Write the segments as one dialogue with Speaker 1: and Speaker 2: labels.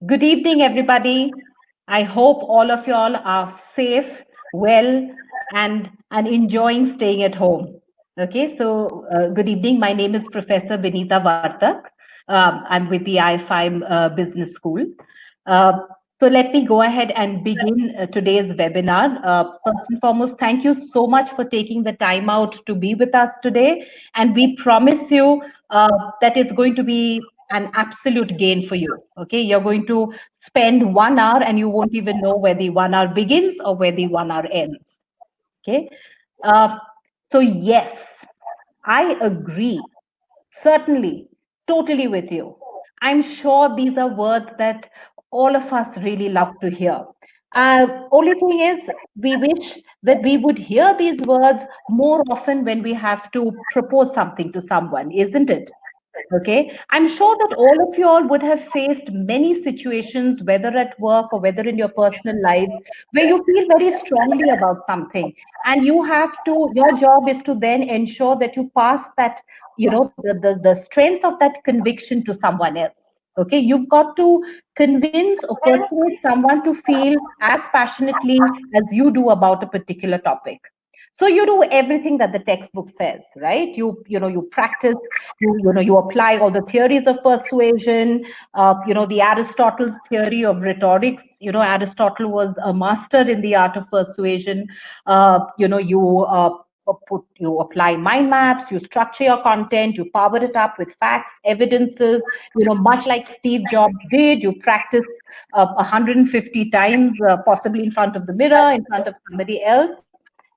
Speaker 1: Good evening, everybody. I hope all of y'all are safe, well, and enjoying staying at home. Okay, so good evening. My name is Professor Benita Vartak. I'm with the I5 Business School. Uh, so let me go ahead and begin today's webinar. First and foremost, thank you so much for taking the time out to be with us today. And we promise you that it's going to be an absolute gain for you. Okay, you're going to spend 1 hour and you won't even know where the 1 hour begins or where the 1 hour ends. Okay, uh, so yes, I agree, certainly, totally with you. I'm sure these are words that all of us really love to hear. Only thing is, we wish that we would hear these words more often when we have to propose something to someone, isn't it? Okay, I'm sure that all of you all would have faced many situations, whether at work or whether in your personal lives, where you feel very strongly about something, and you have to. Your job is to then ensure that you pass that, the strength of that conviction to someone else. Okay, you've got to convince or persuade someone to feel as passionately as you do about a particular topic. So you do everything that the textbook says, right? You practice, you apply all the theories of persuasion. The Aristotle's theory of rhetorics. Aristotle was a master in the art of persuasion. You apply mind maps, you structure your content, you power it up with facts, evidences. Much like Steve Jobs did, you practice 150 times, possibly in front of the mirror, in front of somebody else,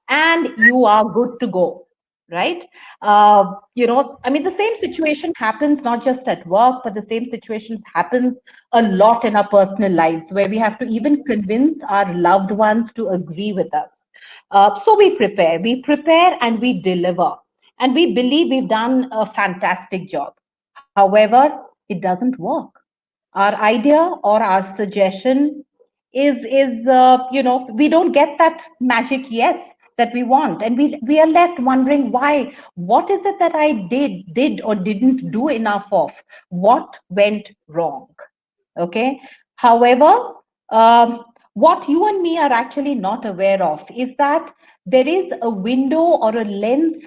Speaker 1: and you are good to go, right? I mean, the same situation happens not just at work, but the same situations happens a lot in our personal lives, where we have to even convince our loved ones to agree with us. So we prepare and we deliver, and we believe we've done a fantastic job. However, it doesn't work. Our idea or our suggestion is we don't get that magic yes that we want, and we are left wondering why. What is it that I did or didn't do enough of? What went wrong? Okay. However, what you and me are actually not aware of is that there is a window or a lens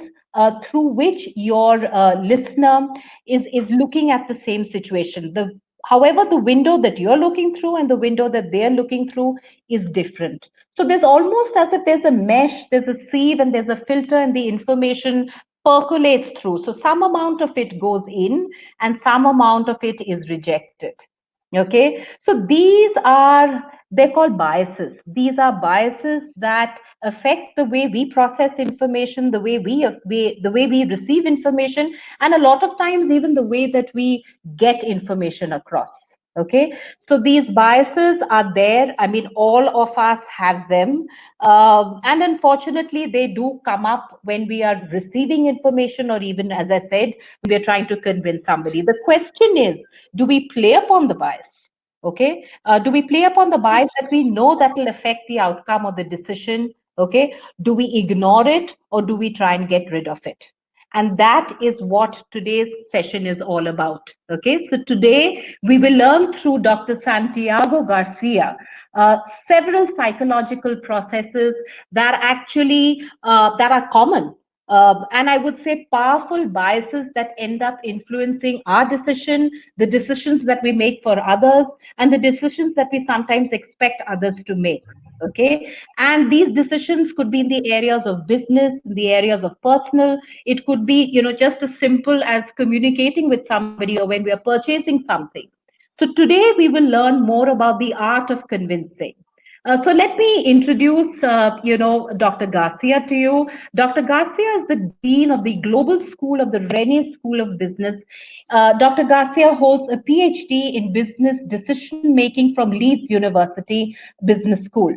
Speaker 1: through which your listener is looking at the same situation. However, the window that you're looking through and the window that they're looking through is different. So there's almost as if there's a mesh, there's a sieve, and there's a filter, and the information percolates through. So some amount of it goes in, and some amount of it is rejected. Okay, so they're called biases. These are biases that affect the way we process information, the way we receive information, and a lot of times even the way that we get information across. Okay, so these biases are there. I mean, all of us have them, and unfortunately they do come up when we are receiving information, or even, as I said, we are trying to convince somebody. The question is, do we play upon the bias? Okay, do we play upon the bias that we know that will affect the outcome of the decision? Okay, do we ignore it, or do we try and get rid of it? And that is what today's session is all about. Okay, so today we will learn through Dr. Santiago Garcia several psychological processes that actually that are common, and I would say powerful biases that end up influencing our decision, the decisions that we make for others, and the decisions that we sometimes expect others to make. Okay, and these decisions could be in the areas of business, in the areas of personal. It could be, just as simple as communicating with somebody, or when we are purchasing something. So today we will learn more about the art of convincing. So let me introduce, Dr. Garcia to you. Dr. Garcia is the Dean of the Global School of the Rennie School of Business. Dr. Garcia holds a PhD in business decision making from Leeds University Business School.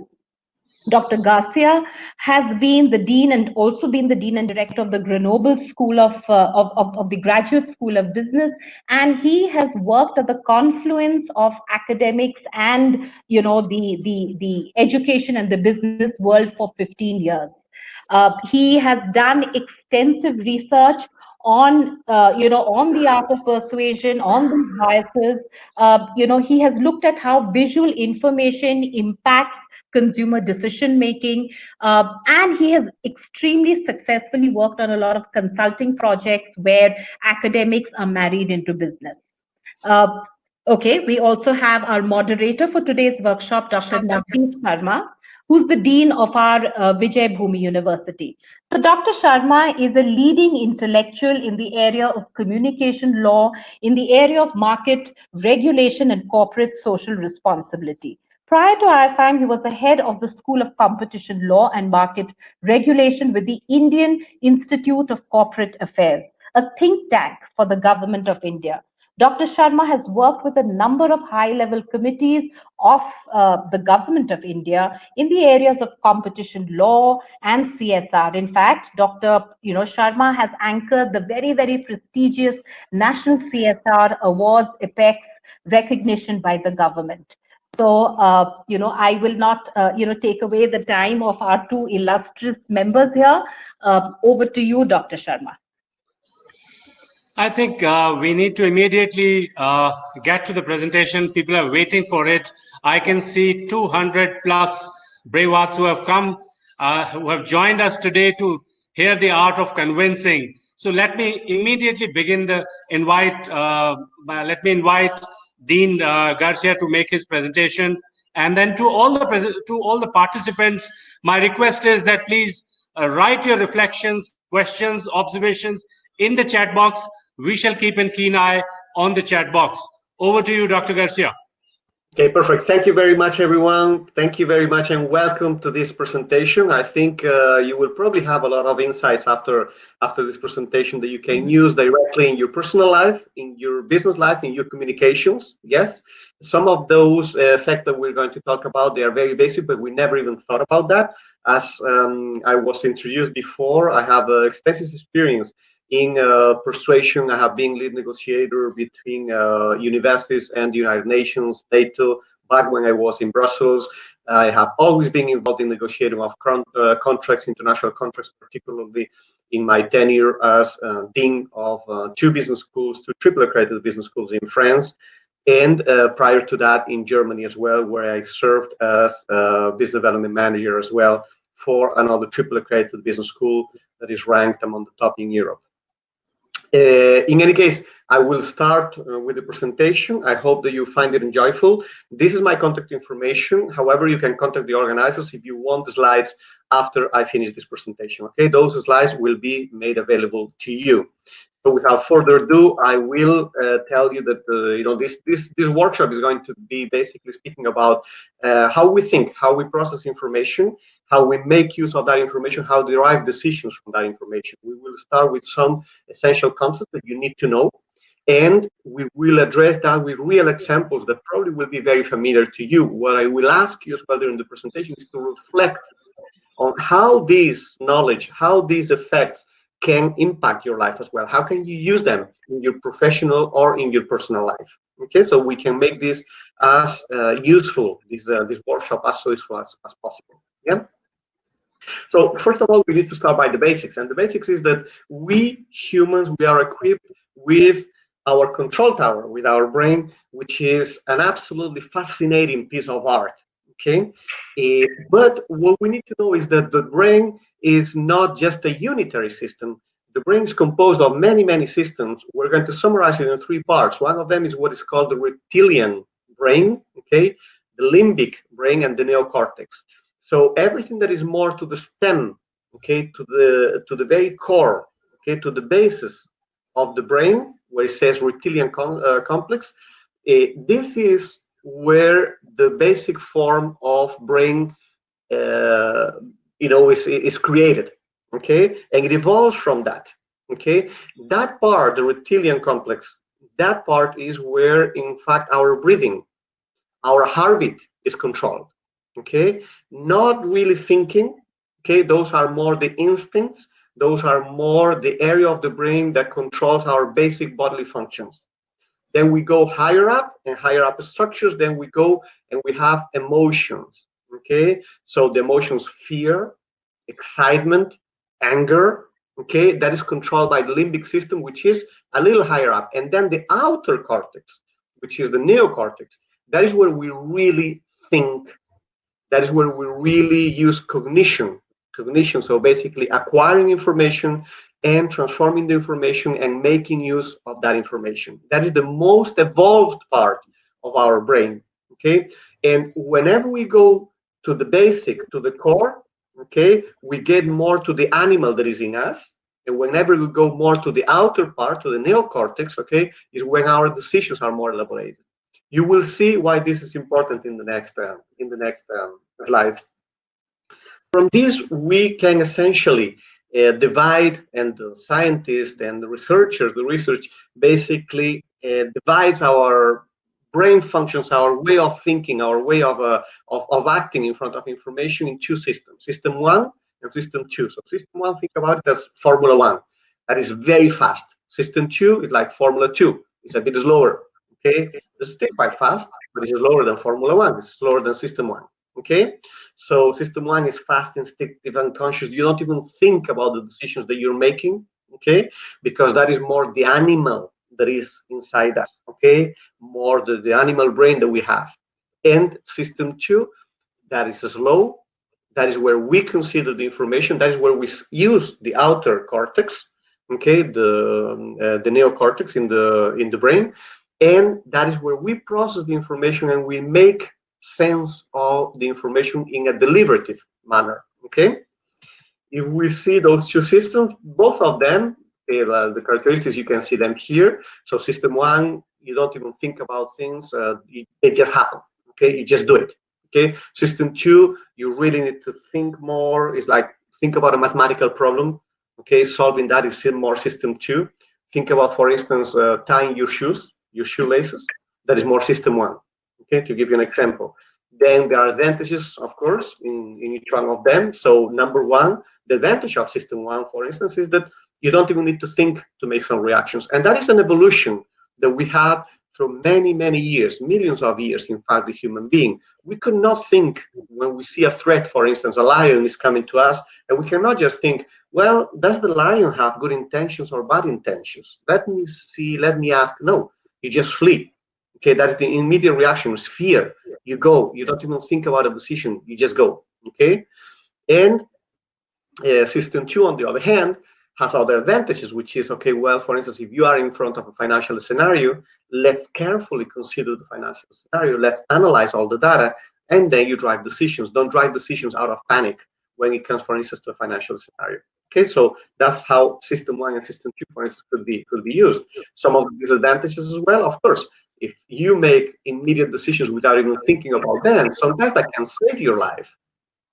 Speaker 1: Dr. Garcia has been the dean and also been the dean and director of the Grenoble School of the Graduate School of Business, and he has worked at the confluence of academics and the education and the business world for 15 years. He has done extensive research on on the art of persuasion, on these biases. He has looked at how visual information impacts consumer decision making, and he has extremely successfully worked on a lot of consulting projects where academics are married into business. Uh, Okay, we also have our moderator for today's workshop, Dr. Navdeep Sharma, who's the Dean of our Vijay Bhumi University. So, Dr. Sharma is a leading intellectual in the area of communication law, in the area of market regulation and corporate social responsibility. Prior to IFM, he was the head of the School of Competition Law and Market Regulation with the Indian Institute of Corporate Affairs, a think tank for the government of India. Dr. Sharma has worked with a number of high-level committees of the government of India in the areas of competition law and CSR. In fact, Dr. Sharma has anchored the very, very prestigious National CSR Awards Apex recognition by the government. So, I will not, take away the time of our two illustrious members here. Over to you, Dr. Sharma.
Speaker 2: I think we need to immediately get to the presentation. People are waiting for it. I can see 200 plus bravehearts who have come, who have joined us today to hear the art of convincing. So let me immediately begin the invite. Let me invite Dean Garcia to make his presentation, and then to all the participants, my request is that please write your reflections, questions, observations in the chat box. We shall keep a keen eye on the chat box. Over to you, Dr. Garcia.
Speaker 3: Okay, perfect. Thank you very much, everyone. Thank you very much, and welcome to this presentation. I think you will probably have a lot of insights after this presentation that you can use directly in your personal life, in your business life, in your communications. Yes, some of those effects that we're going to talk about, they are very basic, but we never even thought about that. As I was introduced before, I have extensive experience in persuasion. I have been lead negotiator between universities and the United Nations, NATO, back when I was in Brussels. I have always been involved in negotiating of contracts, international contracts, particularly in my tenure as dean of two business schools, two triple accredited business schools in France, and prior to that in Germany as well, where I served as business development manager as well for another triple accredited business school that is ranked among the top in Europe. In any case, I will start with the presentation. I hope that you find it enjoyable. This is my contact information. However, you can contact the organizers if you want the slides after I finish this presentation. Okay, those slides will be made available to you. So without further ado, I will tell you that this workshop is going to be basically speaking about how we think, how we process information, how we make use of that information, how we derive decisions from that information. We will start with some essential concepts that you need to know, and we will address that with real examples that probably will be very familiar to you. What I will ask you as well during the presentation is to reflect on how this knowledge, how these effects can impact your life as well. How can you use them in your professional or in your personal life? Okay, so we can make this as useful, this workshop as useful as possible. Yeah. So first of all, we need to start by the basics, and the basics is that we humans, we are equipped with our control tower, with our brain, which is an absolutely fascinating piece of art. Okay, but what we need to know is that the brain is not just a unitary system. The brain is composed of many, many systems. We're going to summarize it in three parts. One of them is what is called the reptilian brain, okay, the limbic brain, and the neocortex. So everything that is more to the stem, okay, to the very core, okay, to the basis of the brain, where it says reptilian complex, this is where the basic form of brain is created, okay, and it evolves from that. Okay, that part, the reptilian complex, that part is where in fact our breathing, our heartbeat is controlled. Okay, not really thinking. Okay, those are more the instincts, those are more the area of the brain that controls our basic bodily functions. Then we go higher up, and higher up structures, then we go and we have emotions. Okay, so the emotions fear, excitement, anger, okay, that is controlled by the limbic system, which is a little higher up. And then the outer cortex, which is the neocortex, that is where we really think. That is where we really use cognition. So basically acquiring information and transforming the information and making use of that information. That is the most evolved part of our brain, okay? And whenever we go to the basic, to the core, okay, we get more to the animal that is in us. And whenever we go more to the outer part, to the neocortex, okay, is when our decisions are more elaborated. You will see why this is important in the next slide. From this, we can essentially divide, and the scientists and the researchers, the research basically divides our brain functions, our way of thinking, our way of acting in front of information in two systems, system 1 and system 2. So system 1, think about it as Formula 1. That is very fast. System 2 is like Formula 2. It's a bit slower. Okay, it's still quite fast, but it's slower than Formula 1. It's slower than system 1. Okay, so system 1 is fast, instinctive, unconscious. You don't even think about the decisions that you're making, okay, because that is more the animal that is inside us, okay, more the animal brain that we have. And system 2, that is slow. That is where we consider the information. That is where we use the outer cortex, okay, the neocortex in the brain, and that is where we process the information and we make sense of the information in a deliberative manner, okay? If we see those two systems, both of them, the characteristics, you can see them here. So system 1, you don't even think about things, they just happen, okay? You just do it, okay? System 2, you really need to think more. It's like, think about a mathematical problem, okay? Solving that is more system 2. Think about, for instance, tying your shoelaces. That is more system 1, okay, to give you an example. Then there are advantages, of course, in each one of them. So number 1, the advantage of system 1, for instance, is that you don't even need to think to make some reactions. And that is an evolution that we have through many, many years, millions of years, in fact, the human being. We could not think when we see a threat, for instance, a lion is coming to us, and we cannot just think, well, does the lion have good intentions or bad intentions? Let me see, let me ask. No, you just flee. Okay, that's the immediate reaction, is fear. You go, you don't even think about a decision, you just go, okay? And system 2, on the other hand, has other advantages, which is, okay, well, for instance, if you are in front of a financial scenario, let's carefully consider the financial scenario, let's analyze all the data, and then you drive decisions. Don't drive decisions out of panic when it comes, for instance, to a financial scenario. Okay, so that's how system 1 and system 2, for instance, could be used. Some of the disadvantages as well, of course. If you make immediate decisions without even thinking about them, sometimes that can save your life.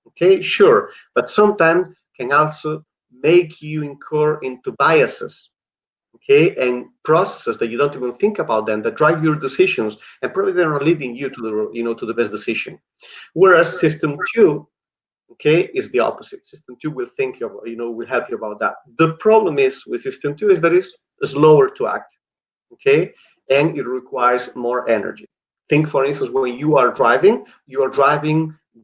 Speaker 3: Okay, sure, but sometimes can also make you incur into biases, okay, and processes that you don't even think about them, that drive your decisions, and probably they're not leading you to the best decision. Whereas system 2, okay, is the opposite. System 2 will think of, will help you about that. The problem is with system 2 is that it's slower to act, okay, and it requires more energy. Think, for instance, when you are driving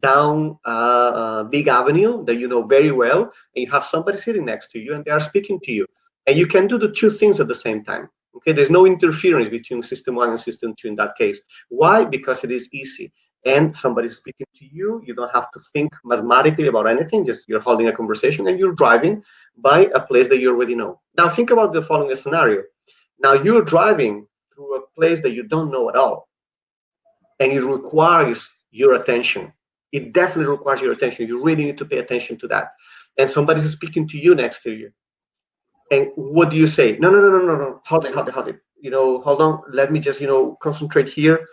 Speaker 3: down a big avenue that you know very well, and you have somebody sitting next to you, and they are speaking to you, and you can do the two things at the same time. Okay, there's no interference between system 1 and system 2 in that case. Why? Because it is easy, and somebody's speaking to you. You don't have to think mathematically about anything. Just you're holding a conversation, and you're driving by a place that you already know. Now think about the following scenario. Now you're driving through a place that you don't know at all, and it requires your attention. It definitely requires your attention. You really need to pay attention to that. And somebody's speaking to you next to you. And what do you say? No. Hold it. Hold on. Let me just, concentrate here.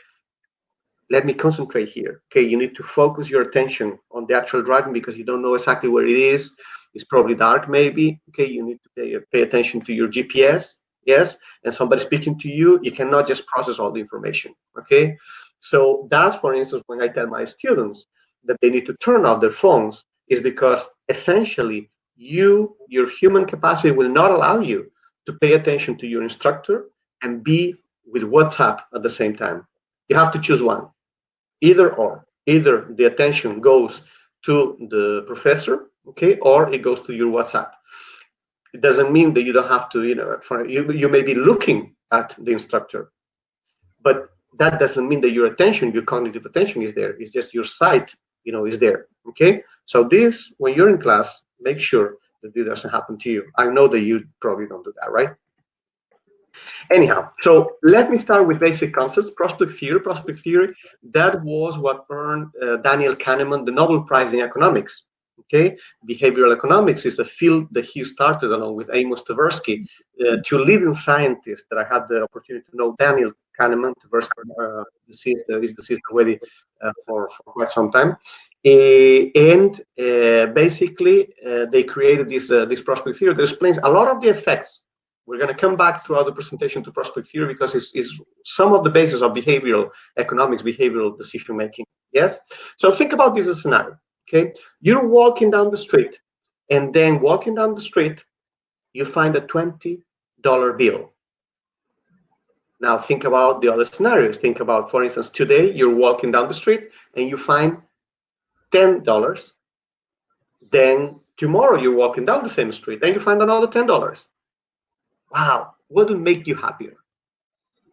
Speaker 3: Let me concentrate here. Okay, you need to focus your attention on the actual driving because you don't know exactly where it is. It's probably dark, maybe. Okay, you need to pay attention to your GPS. Yes, and somebody speaking to you, you cannot just process all the information. Okay, so that's, for instance, when I tell my students that they need to turn off their phones, is because essentially your human capacity will not allow you to pay attention to your instructor and be with WhatsApp at the same time. You have to choose one, either or. Either the attention goes to the professor, okay, or it goes to your WhatsApp. It doesn't mean that you don't have to, you may be looking at the instructor, but that doesn't mean that your attention, your cognitive attention is there. It's just your sight, is there. Okay. So this, when you're in class, make sure that this doesn't happen to you. I know that you probably don't do that, right? Anyhow, so let me start with basic concepts. Prospect theory. Prospect theory, that was what earned Daniel Kahneman the Nobel Prize in economics. Okay, behavioral economics is a field that he started along with Amos Tversky, two leading scientists that I had the opportunity to know. Daniel Kahneman, Tversky is deceased already for quite some time, and basically they created this prospect theory that explains a lot of the effects. We're going to come back throughout the presentation to prospect theory because it's some of the basis of behavioral economics, behavioral decision making. Yes. So think about this as a scenario. Okay, you're walking down the street, and then walking down the street, you find a $20 bill. Now think about the other scenarios. Think about, for instance, today you're walking down the street and you find $10. Then tomorrow you're walking down the same street and you find another $10. Wow, what would make you happier?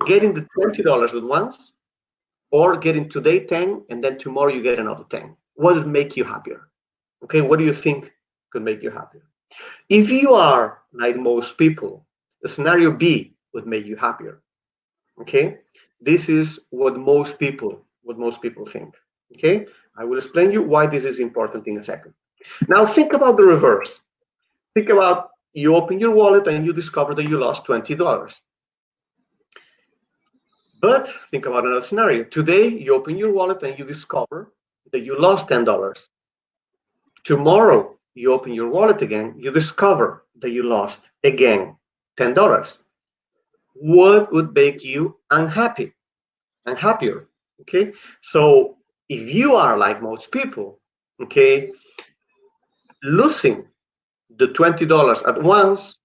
Speaker 3: Getting the $20 at once, or getting today 10 and then tomorrow you get another 10? What would make you happier? Okay, what do you think could make you happier? If you are like most people, the scenario B would make you happier. Okay, this is what most people think. Okay, I will explain you why this is important in a second. Now think about the reverse. Think about you open your wallet and you discover that you lost $20. But think about another scenario. Today you open your wallet and you discover that you lost $10. Tomorrow you open your wallet again, you discover that you lost again $10. What would make you unhappy and happier? Okay, so if you are like most people, okay, losing the $20 at once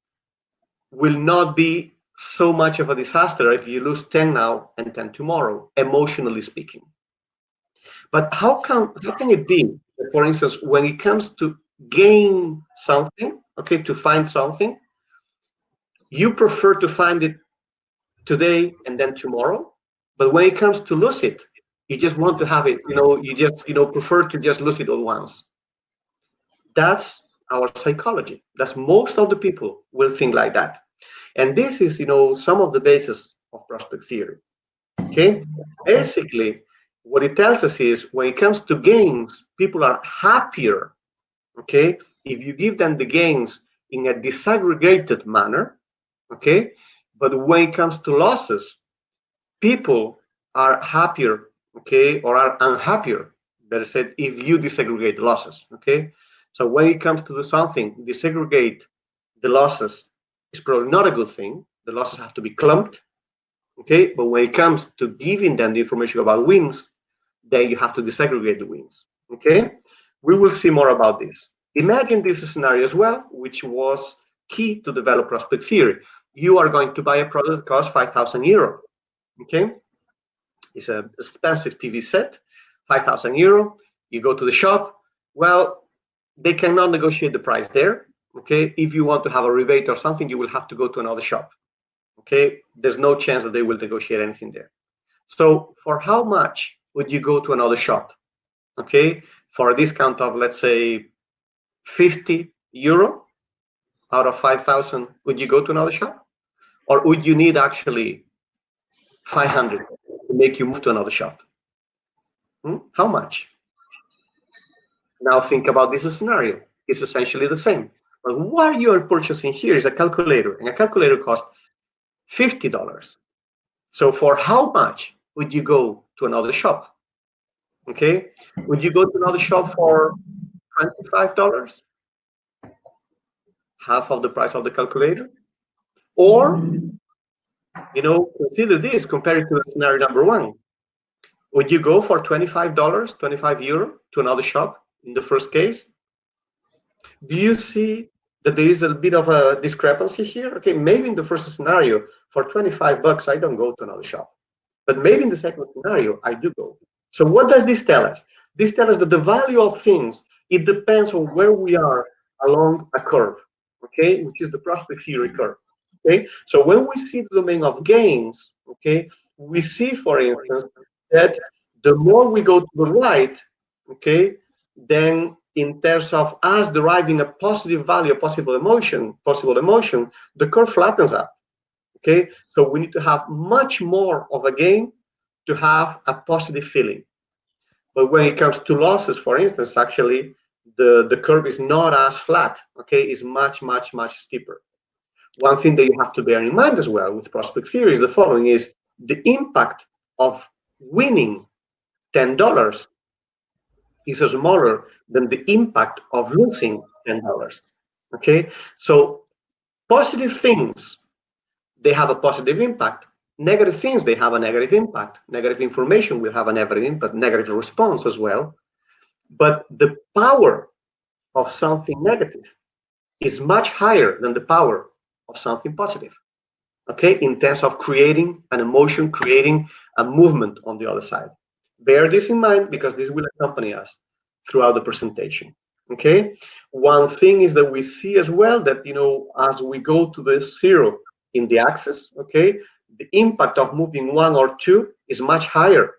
Speaker 3: will not be so much of a disaster if you lose 10 now and 10 tomorrow, emotionally speaking. But how can it be that, for instance, when it comes to gain something, okay, to find something, you prefer to find it today and then tomorrow, but when it comes to lose it, you just want to have it, you just prefer to just lose it all once. That's our psychology. That's most of the people will think like that. And this is, some of the basis of prospect theory. Okay, basically what it tells us is when it comes to gains, people are happier, okay, if you give them the gains in a disaggregated manner, okay, but when it comes to losses, people are happier, okay, or are unhappier, better said, if you disaggregate losses, okay. So when it comes to do something, disaggregate the losses is probably not a good thing. The losses have to be clumped, okay, but when it comes to giving them the information about wins, then you have to disaggregate the wins, okay. We will see more about this. Imagine this scenario as well, which was key to develop prospect theory. You are going to buy a product that costs €5,000, okay. It's an expensive TV set, €5,000. You go to the shop. Well, they cannot negotiate the price there, okay. If you want to have a rebate or something, you will have to go to another shop, okay. There's no chance that they will negotiate anything there. So for how much would you go to another shop, okay, for a discount of, let's say, €50 out of 5,000? Would you go to another shop, or would you need actually 500 to make you move to another shop? How much? Now think about this scenario. It's essentially the same, but what you are purchasing here is a calculator, and a calculator costs $50. So for how much would you go to another shop? Okay, would you go to another shop for $25? Half of the price of the calculator? Or, consider this, compare it to scenario number one. Would you go for $25, €25 to another shop in the first case? Do you see that there is a bit of a discrepancy here? Okay, maybe in the first scenario, for $25, I don't go to another shop. But maybe in the second scenario, I do go. So what does this tell us? This tells us that the value of things, it depends on where we are along a curve, okay, which is the prospect theory curve. Okay, so when we see the domain of gains, okay, we see, for instance, that the more we go to the right, okay, then in terms of us deriving a positive value, a possible emotion, the curve flattens out. Okay, so we need to have much more of a gain to have a positive feeling. But when it comes to losses, for instance, actually the curve is not as flat. Okay, it's much steeper. One thing that you have to bear in mind as well with prospect theory is the following: is the impact of winning $10 is smaller than the impact of losing $10. Okay, so positive things, they have a positive impact. Negative things, they have a negative impact. Negative information will have a negative impact, negative response as well. But the power of something negative is much higher than the power of something positive. Okay, in terms of creating an emotion, creating a movement on the other side. Bear this in mind because this will accompany us throughout the presentation. Okay, one thing is that we see as well that, as we go to the zero in the axis, okay, the impact of moving 1 or 2 is much higher.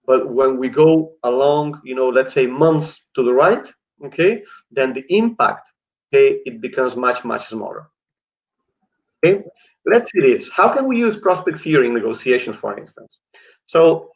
Speaker 3: But when we go along, let's say months to the right, okay, then the impact, okay, it becomes much smaller. Okay, let's see this. How can we use prospect theory in negotiations, for instance? So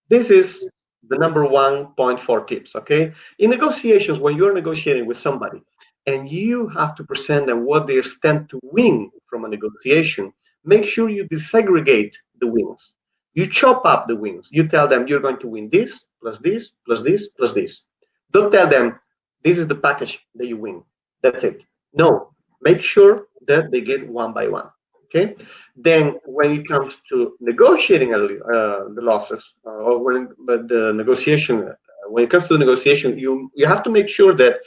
Speaker 3: this is the number 1.4 tips. Okay, in negotiations, when you're negotiating with somebody and you have to present them what they stand to win from a negotiation, make sure you disaggregate the wins. You chop up the wins. You tell them you're going to win this plus this plus this plus this. Don't tell them this is the package that you win. That's it. No, make sure that they get one by one. Okay. Then when it comes to negotiating the losses, or when the negotiation, when it comes to the negotiation, you have to make sure that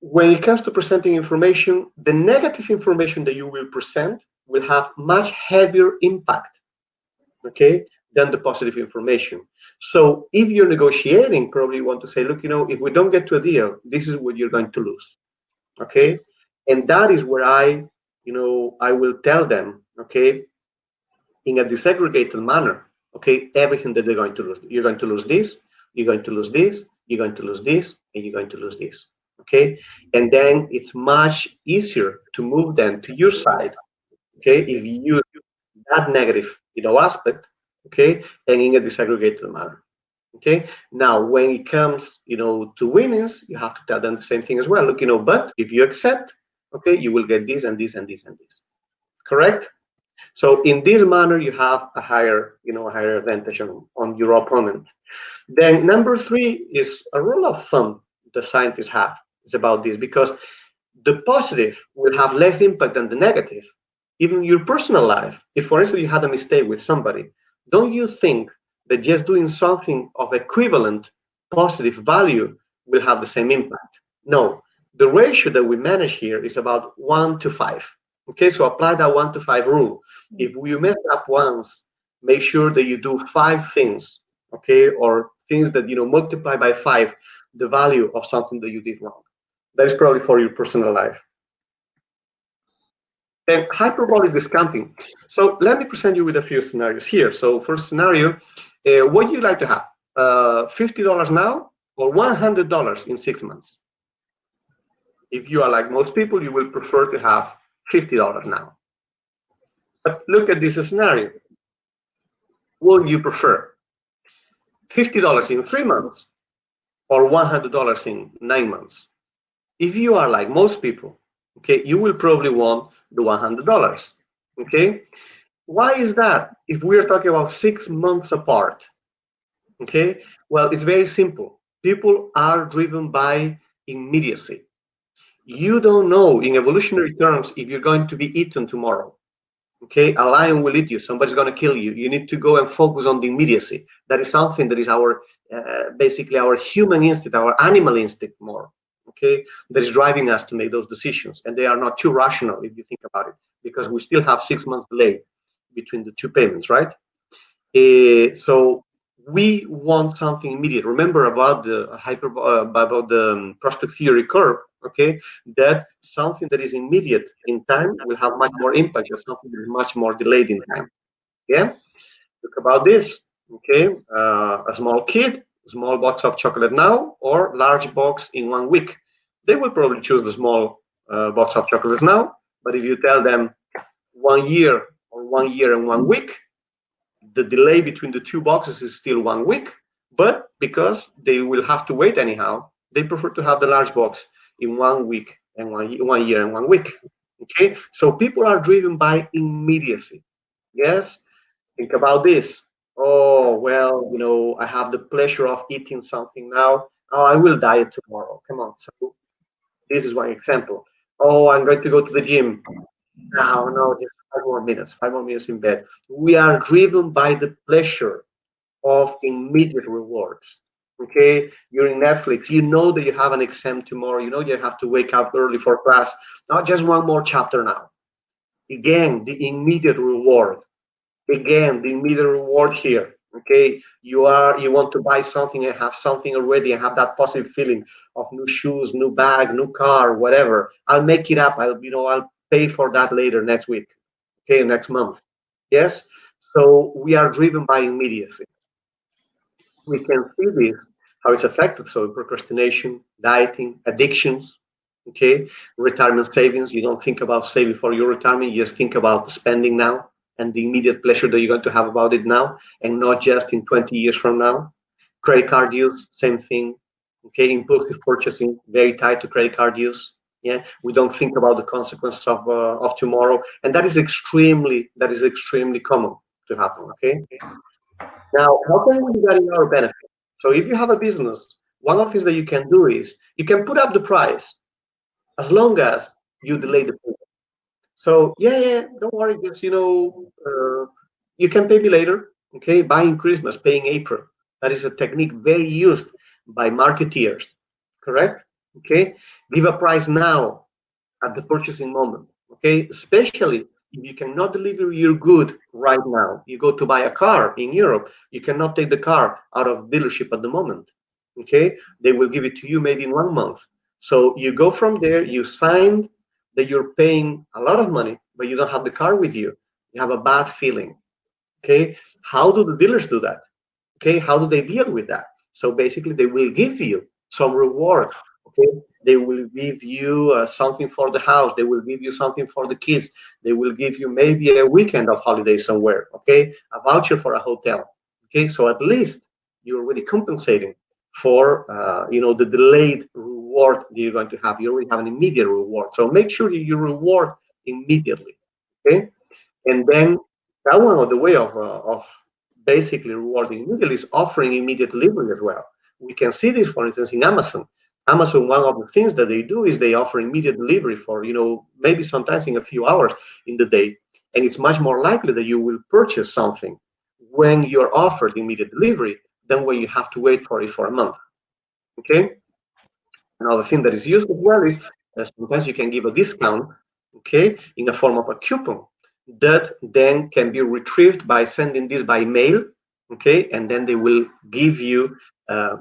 Speaker 3: when it comes to presenting information, the negative information that you will present will have much heavier impact, okay, than the positive information. So if you're negotiating, probably you want to say, look, if we don't get to a deal, this is what you're going to lose, okay? And that is where I will tell them, okay, in a disaggregated manner, okay, everything that they're going to lose. You're going to lose this, you're going to lose this, you're going to lose this, and you're going to lose this, okay? And then it's much easier to move them to your side, okay, if you use that negative, aspect, okay, and in a disaggregated manner, okay? Now, when it comes, to winnings, you have to tell them the same thing as well. Look, but if you accept, okay, you will get this and this and this and this, correct? So in this manner, you have a higher advantage on your opponent. Then number 3 is a rule of thumb the scientists have. It's about this because the positive will have less impact than the negative. Even your personal life, if for instance you had a mistake with somebody, don't you think that just doing something of equivalent positive value will have the same impact? No, the ratio that we manage here is about 1 to 5. Okay, so apply that 1 to 5 rule. If you mess up once, make sure that you do 5 things, okay, or things that multiply by 5 the value of something that you did wrong. That is probably for your personal life. And hyperbolic discounting. So let me present you with a few scenarios here. So first scenario, what do you like to have? $50 now or $100 in 6 months? If you are like most people, you will prefer to have $50 now. But look at this scenario. What do you prefer? $50 in 3 months or $100 in 9 months? If you are like most people, okay, you will probably want the $100, okay? Why is that? If we're talking about 6 months apart, okay? Well, it's very simple. People are driven by immediacy. You don't know in evolutionary terms if you're going to be eaten tomorrow, okay? A lion will eat you, somebody's going to kill you. You need to go and focus on the immediacy. That is something that is our, basically our human instinct, our animal instinct more, okay? That is driving us to make those decisions. And they are not too rational if you think about it, because we still have 6 months delay between the two payments, right? So we want something immediate. Remember about the prospect theory curve, okay, that something that is immediate in time will have much more impact than something that is much more delayed in time. Yeah, look about this. Okay, a small kid, small box of chocolate now, or large box in 1 week. They will probably choose the small box of chocolates now. But if you tell them 1 year or 1 year and 1 week, the delay between the two boxes is still 1 week. But because they will have to wait anyhow, they prefer to have the large box in 1 week and 1 year and 1 week. Okay, so people are driven by immediacy. Yes, think about this. Oh, well, I have the pleasure of eating something now. Oh, I will diet tomorrow. Come on. So this is one example. Oh, I'm going to go to the gym. No, no, just 5 more minutes, 5 more minutes in bed. We are driven by the pleasure of immediate rewards. Okay, you're in Netflix, you know that you have an exam tomorrow, you know you have to wake up early for class. Not just one more chapter now. Again, the immediate reward. Again, the immediate reward here. Okay, you want to buy something and have something already and have that positive feeling of new shoes, new bag, new car, whatever. I'll make it up. I'll pay for that later next week. Okay, next month. Yes. So we are driven by immediacy. We can see this how it's affected. So procrastination, dieting, addictions. Okay, retirement savings. You don't think about saving for your retirement. You just think about spending now and the immediate pleasure that you're going to have about it now, and not just in 20 years from now. Credit card use, same thing. Okay, impulsive purchasing, very tied to credit card use. Yeah, we don't think about the consequences of tomorrow, and that is extremely common to happen. Okay, now how can we do that in our benefit? So if you have a business, one of the things that you can do is you can put up the price as long as you delay the payment. So yeah, don't worry, just you can pay me later. Okay, buying Christmas, paying April. That is a technique very used by marketeers. Correct? Okay, give a price now at the purchasing moment. Okay, especially if you cannot deliver your good right now. You go to buy a car in Europe, you cannot take the car out of dealership at the moment. Okay, they will give it to you maybe in 1 month. So you go from there, you sign that you're paying a lot of money, but you don't have the car with you. You have a bad feeling. Okay, how do the dealers do that? Okay, how do they deal with that? So basically, they will give you some reward. Okay, they will give you something for the house. They will give you something for the kids. They will give you maybe a weekend of holiday somewhere. Okay, a voucher for a hotel. Okay, so at least you're already compensating for the delayed reward that you're going to have. You already have an immediate reward. So make sure that you reward immediately. Okay, and then that one of the way of basically rewarding immediately is offering immediate delivery as well. We can see this, for instance, in Amazon. Amazon, one of the things that they do is they offer immediate delivery for, maybe sometimes in a few hours in the day. And it's much more likely that you will purchase something when you're offered immediate delivery than when you have to wait for it for a month. Okay? Another thing that is used as well is sometimes you can give a discount, okay, in the form of a coupon that then can be retrieved by sending this by mail, okay, and then they will give you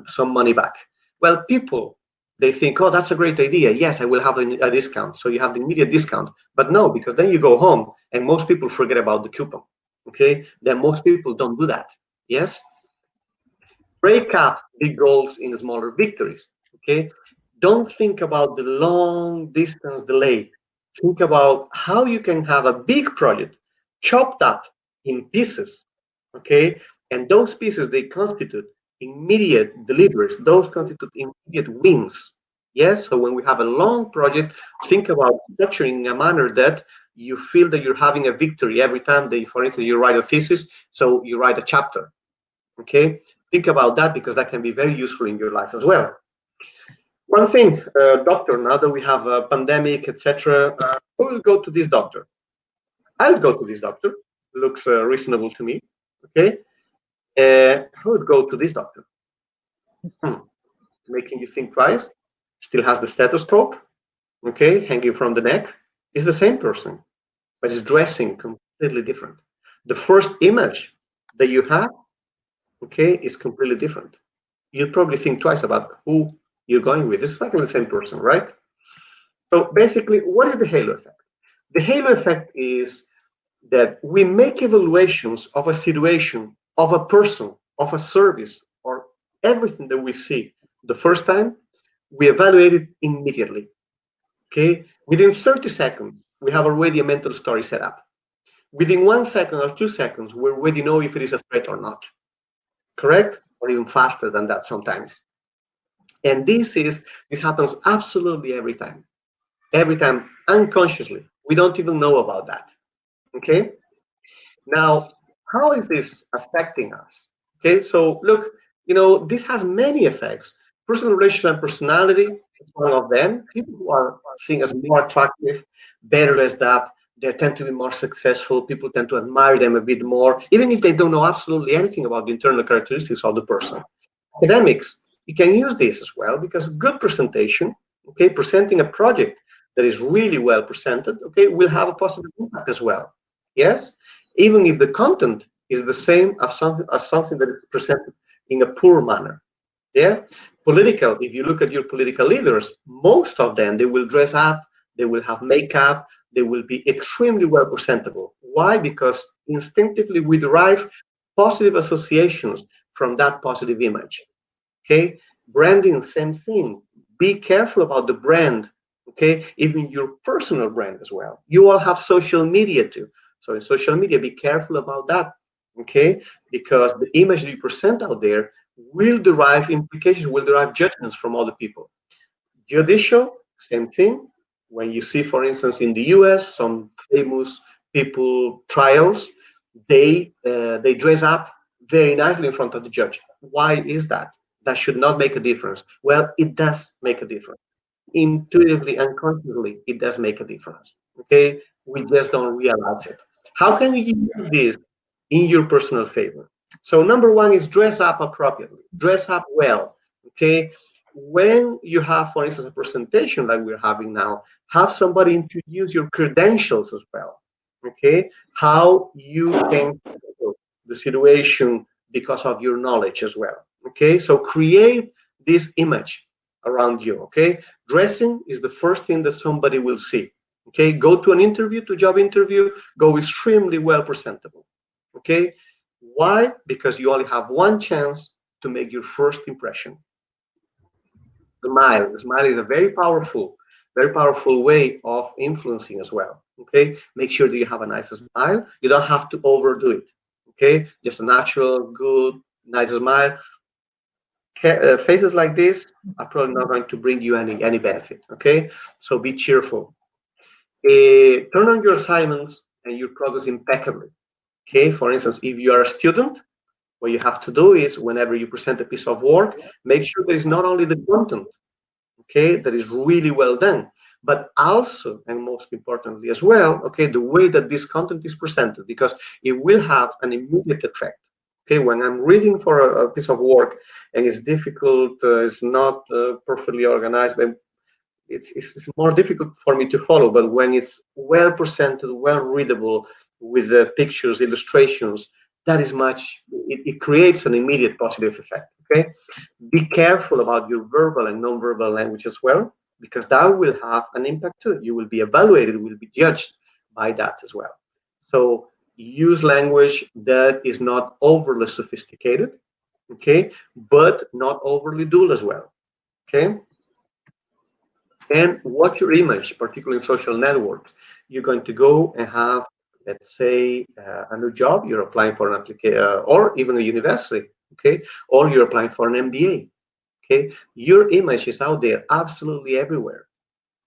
Speaker 3: some money back. Well, people, they think, oh, that's a great idea. Yes, I will have a discount. So you have the immediate discount. But no, because then you go home and most people forget about the coupon, okay? Then most people don't do that, yes? Break up big goals in smaller victories, okay? Don't think about the long distance delay. Think about how you can have a big project chopped up in pieces, okay? And those pieces, they constitute immediate deliveries. Those constitute immediate wins. Yes, so when we have a long project, think about structuring in a manner that you feel that you're having a victory every time that, for instance, you write a thesis, so you write a chapter, okay? Think about that because that can be very useful in your life as well. One thing, doctor, now that we have a pandemic, etc., who will go to this doctor? I'll go to this doctor. Looks reasonable to me. Okay. Who would go to this doctor? Making you think twice. Still has the stethoscope. Okay, hanging from the neck. Is the same person, but is dressing completely different. The first image that you have, okay, is completely different. You'd probably think twice about who you're going with. It's like the same person, right? So basically, what is the halo effect? The halo effect is that we make evaluations of a situation, of a person, of a service, or everything that we see the first time, we evaluate it immediately. Okay? Within 30 seconds, we have already a mental story set up. Within 1 second or 2 seconds, we already know if it is a threat or not. Correct? Or even faster than that sometimes. And this happens absolutely every time unconsciously. We don't even know about that. Okay? Now, how is this affecting us? Okay, so look, this has many effects. Personal relationship and personality is one of them. People who are seen as more attractive, better dressed up, they tend to be more successful. People tend to admire them a bit more, even if they don't know absolutely anything about the internal characteristics of the person. Academics, you can use this as well because good presentation, okay, presenting a project that is really well presented, okay, will have a positive impact as well. Yes, even if the content is the same as something that is presented in a poor manner. Yeah, political. If you look at your political leaders, most of them they will dress up, they will have makeup, they will be extremely well presentable. Why? Because instinctively we derive positive associations from that positive image. Okay, branding, same thing. Be careful about the brand. Okay, even your personal brand as well. You all have social media too. So in social media, be careful about that. Okay, because the image that you present out there will derive implications, will derive judgments from other people. Judicial, same thing. When you see, for instance, in the US, some famous people trials, they dress up very nicely in front of the judge. Why is that? That should not make a difference. Well, it does make a difference. Intuitively, unconsciously, it does make a difference. Okay, we just don't realize it. How can you use this in your personal favor? So number one is dress up appropriately, dress up well. Okay, when you have, for instance, a presentation like we're having now, have somebody introduce your credentials as well. Okay, how you can handle the situation because of your knowledge as well. Okay, so create this image around you. Okay, dressing is the first thing that somebody will see. Okay, go to an interview, to job interview, go extremely well presentable. Okay, why? Because you only have one chance to make your first impression. Smile. The smile is a very powerful way of influencing as well. Okay, make sure that you have a nice smile. You don't have to overdo it. Okay, just a natural, good, nice smile. Faces like this are probably not going to bring you any benefit. Okay, so be cheerful. Turn on your assignments and your progress impeccably. Okay, for instance, if you are a student, what you have to do is whenever you present a piece of work, make sure there is not only the content, okay, that is really well done, but also, and most importantly as well, okay, the way that this content is presented, because it will have an immediate effect. Okay, when I'm reading for a piece of work and it's difficult, it's not perfectly organized, but it's more difficult for me to follow. But when it's well presented, well readable, with the pictures, illustrations, that is it creates an immediate positive effect. Okay, be careful about your verbal and non-verbal language as well, because that will have an impact too. You will be evaluated, will be judged by that as well. So use language that is not overly sophisticated, okay, but not overly dull as well. Okay, and watch your image, particularly in social networks. You're going to go and have, let's say, a new job. You're applying for an application, or even a university, okay, or you're applying for an MBA. Okay, your image is out there absolutely everywhere.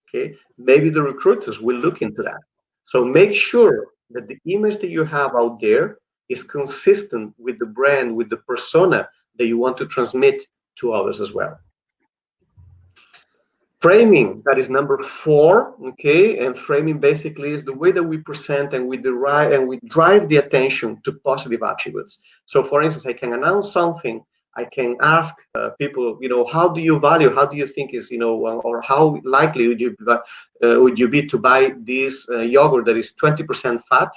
Speaker 3: Okay, maybe the recruiters will look into that. So make sure that the image that you have out there is consistent with the brand, with the persona that you want to transmit to others as well. Framing, that is number four, okay? And framing basically is the way that we present and we derive and we drive the attention to positive attributes. So for instance, I can announce something, I can ask people, how do you value, how do you think is, or how likely would you be to buy this yogurt that is 20% fat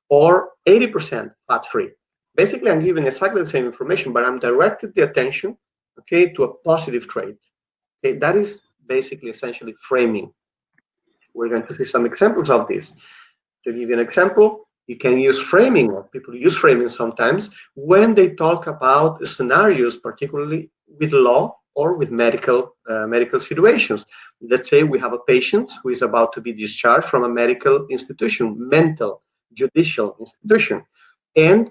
Speaker 3: or 80% fat free? Basically, I'm giving exactly the same information, but I'm directed the attention, okay, to a positive trait. Okay, that is basically essentially framing. We're going to see some examples of this. To give you an example, you can use framing, or people use framing sometimes when they talk about scenarios, particularly with law or with medical situations. Let's say we have a patient who is about to be discharged from a medical institution, mental, judicial institution, and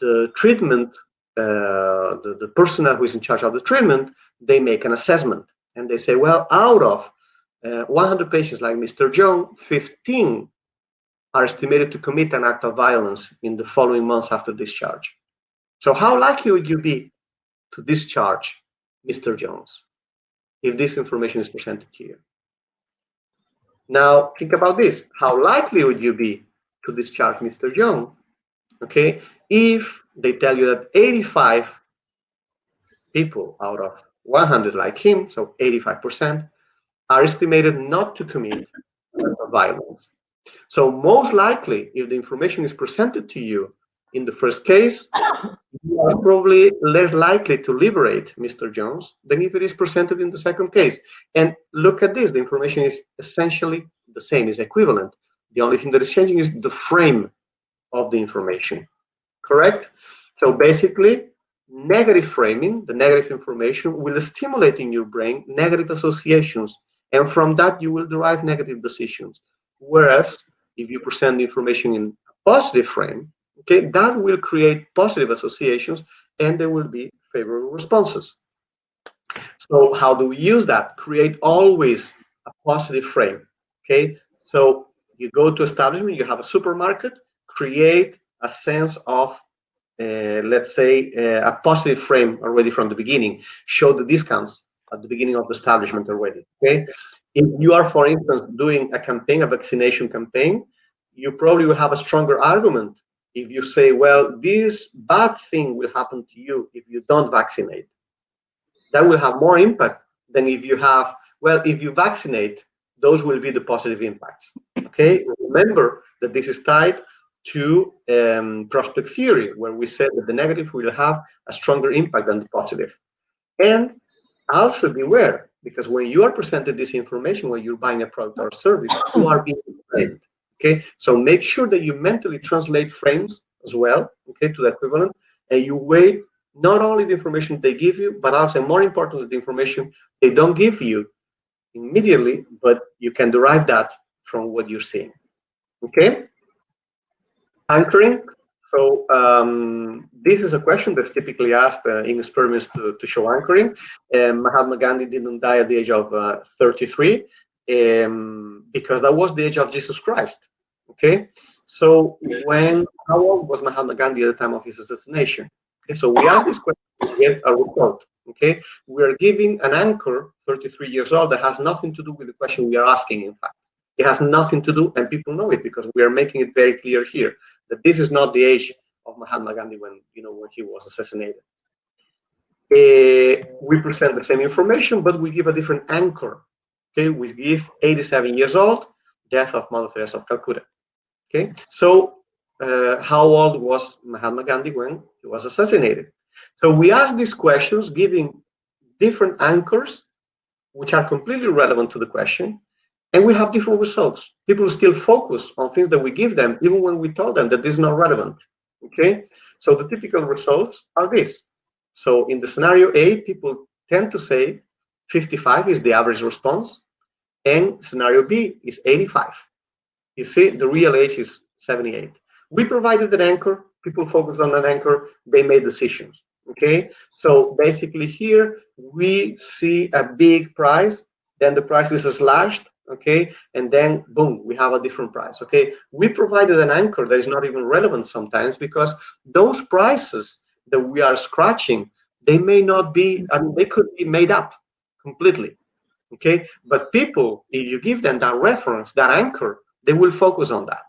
Speaker 3: the treatment, the personnel who is in charge of the treatment, they make an assessment and they say, well, out of 100 patients like Mr. John, 15 are estimated to commit an act of violence in the following months after discharge. So how likely would you be to discharge Mr. Jones if this information is presented to you? Now think about this. How likely would you be to discharge Mr. Jones, okay, if they tell you that 85 people out of 100 like him, so 85%, are estimated not to commit violence. So most likely, if the information is presented to you in the first case, you are probably less likely to liberate Mr. Jones than if it is presented in the second case. And look at this, the information is essentially the same, is equivalent. The only thing that is changing is the frame of the information, correct? So basically, negative framing, the negative information, will stimulate in your brain negative associations, and from that you will derive negative decisions. Whereas if you present the information in a positive frame, okay, that will create positive associations and there will be favorable responses. So how do we use that? Create always a positive frame, okay? So you go to establishment, you have a supermarket, create a sense of let's say a positive frame already from the beginning. Show the discounts at the beginning of the establishment already, okay? If you are, for instance, doing a campaign, a vaccination campaign, you probably will have a stronger argument if you say, well, this bad thing will happen to you if you don't vaccinate. That will have more impact than if you have, well, if you vaccinate, those will be the positive impacts, okay? Remember that this is tied to prospect theory, where we said that the negative will have a stronger impact than the positive. And also beware, because when you are presented this information, when you're buying a product or service, you are being framed, okay? So make sure that you mentally translate frames as well, okay, to the equivalent, and you weigh not only the information they give you, but also, more importantly, the information they don't give you immediately, but you can derive that from what you're seeing, okay? Anchoring. So this is a question that's typically asked in experiments to show anchoring. Mahatma Gandhi didn't die at the age of 33 because that was the age of Jesus Christ. Okay, so how old was Mahatma Gandhi at the time of his assassination? Okay, so we ask this question to get a report. Okay, we are giving an anchor, 33 years old, that has nothing to do with the question we are asking. In fact, it has nothing to do, and people know it because we are making it very clear here that this is not the age of Mahatma Gandhi when he was assassinated. We present the same information, but we give a different anchor. Okay, we give 87 years old, death of Mother Teresa of Calcutta. Okay, so how old was Mahatma Gandhi when he was assassinated? So we ask these questions, giving different anchors, which are completely relevant to the question, and we have different results. People still focus on things that we give them, even when we told them that this is not relevant. Okay, so the typical results are this. So in the scenario A, people tend to say 55 is the average response, and scenario B is 85. You see, the real age is 78. We provided an anchor, people focused on an anchor, they made decisions. Okay, so basically here we see a big price, then the price is slashed, okay, and then boom, we have a different price. Okay, we provided an anchor that is not even relevant sometimes because those prices that we are scratching, they may not be, I mean, they could be made up completely. Okay, but people, if you give them that reference, that anchor, they will focus on that.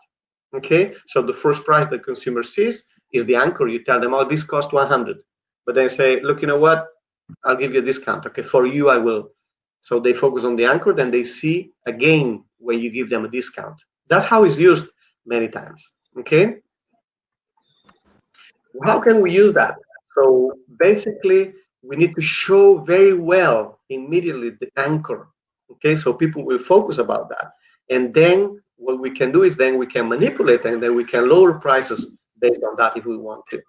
Speaker 3: Okay, so the first price the consumer sees is the anchor. You tell them, oh, this cost 100, but they say, look, you know what, I'll give you a discount. Okay, for you I will. So they focus on the anchor, then they see a gain when you give them a discount. That's how it's used many times. Okay, how can we use that? So basically we need to show very well immediately the anchor. Okay, so people will focus about that. And then what we can do is then we can manipulate, and then we can lower prices based on that if we want to.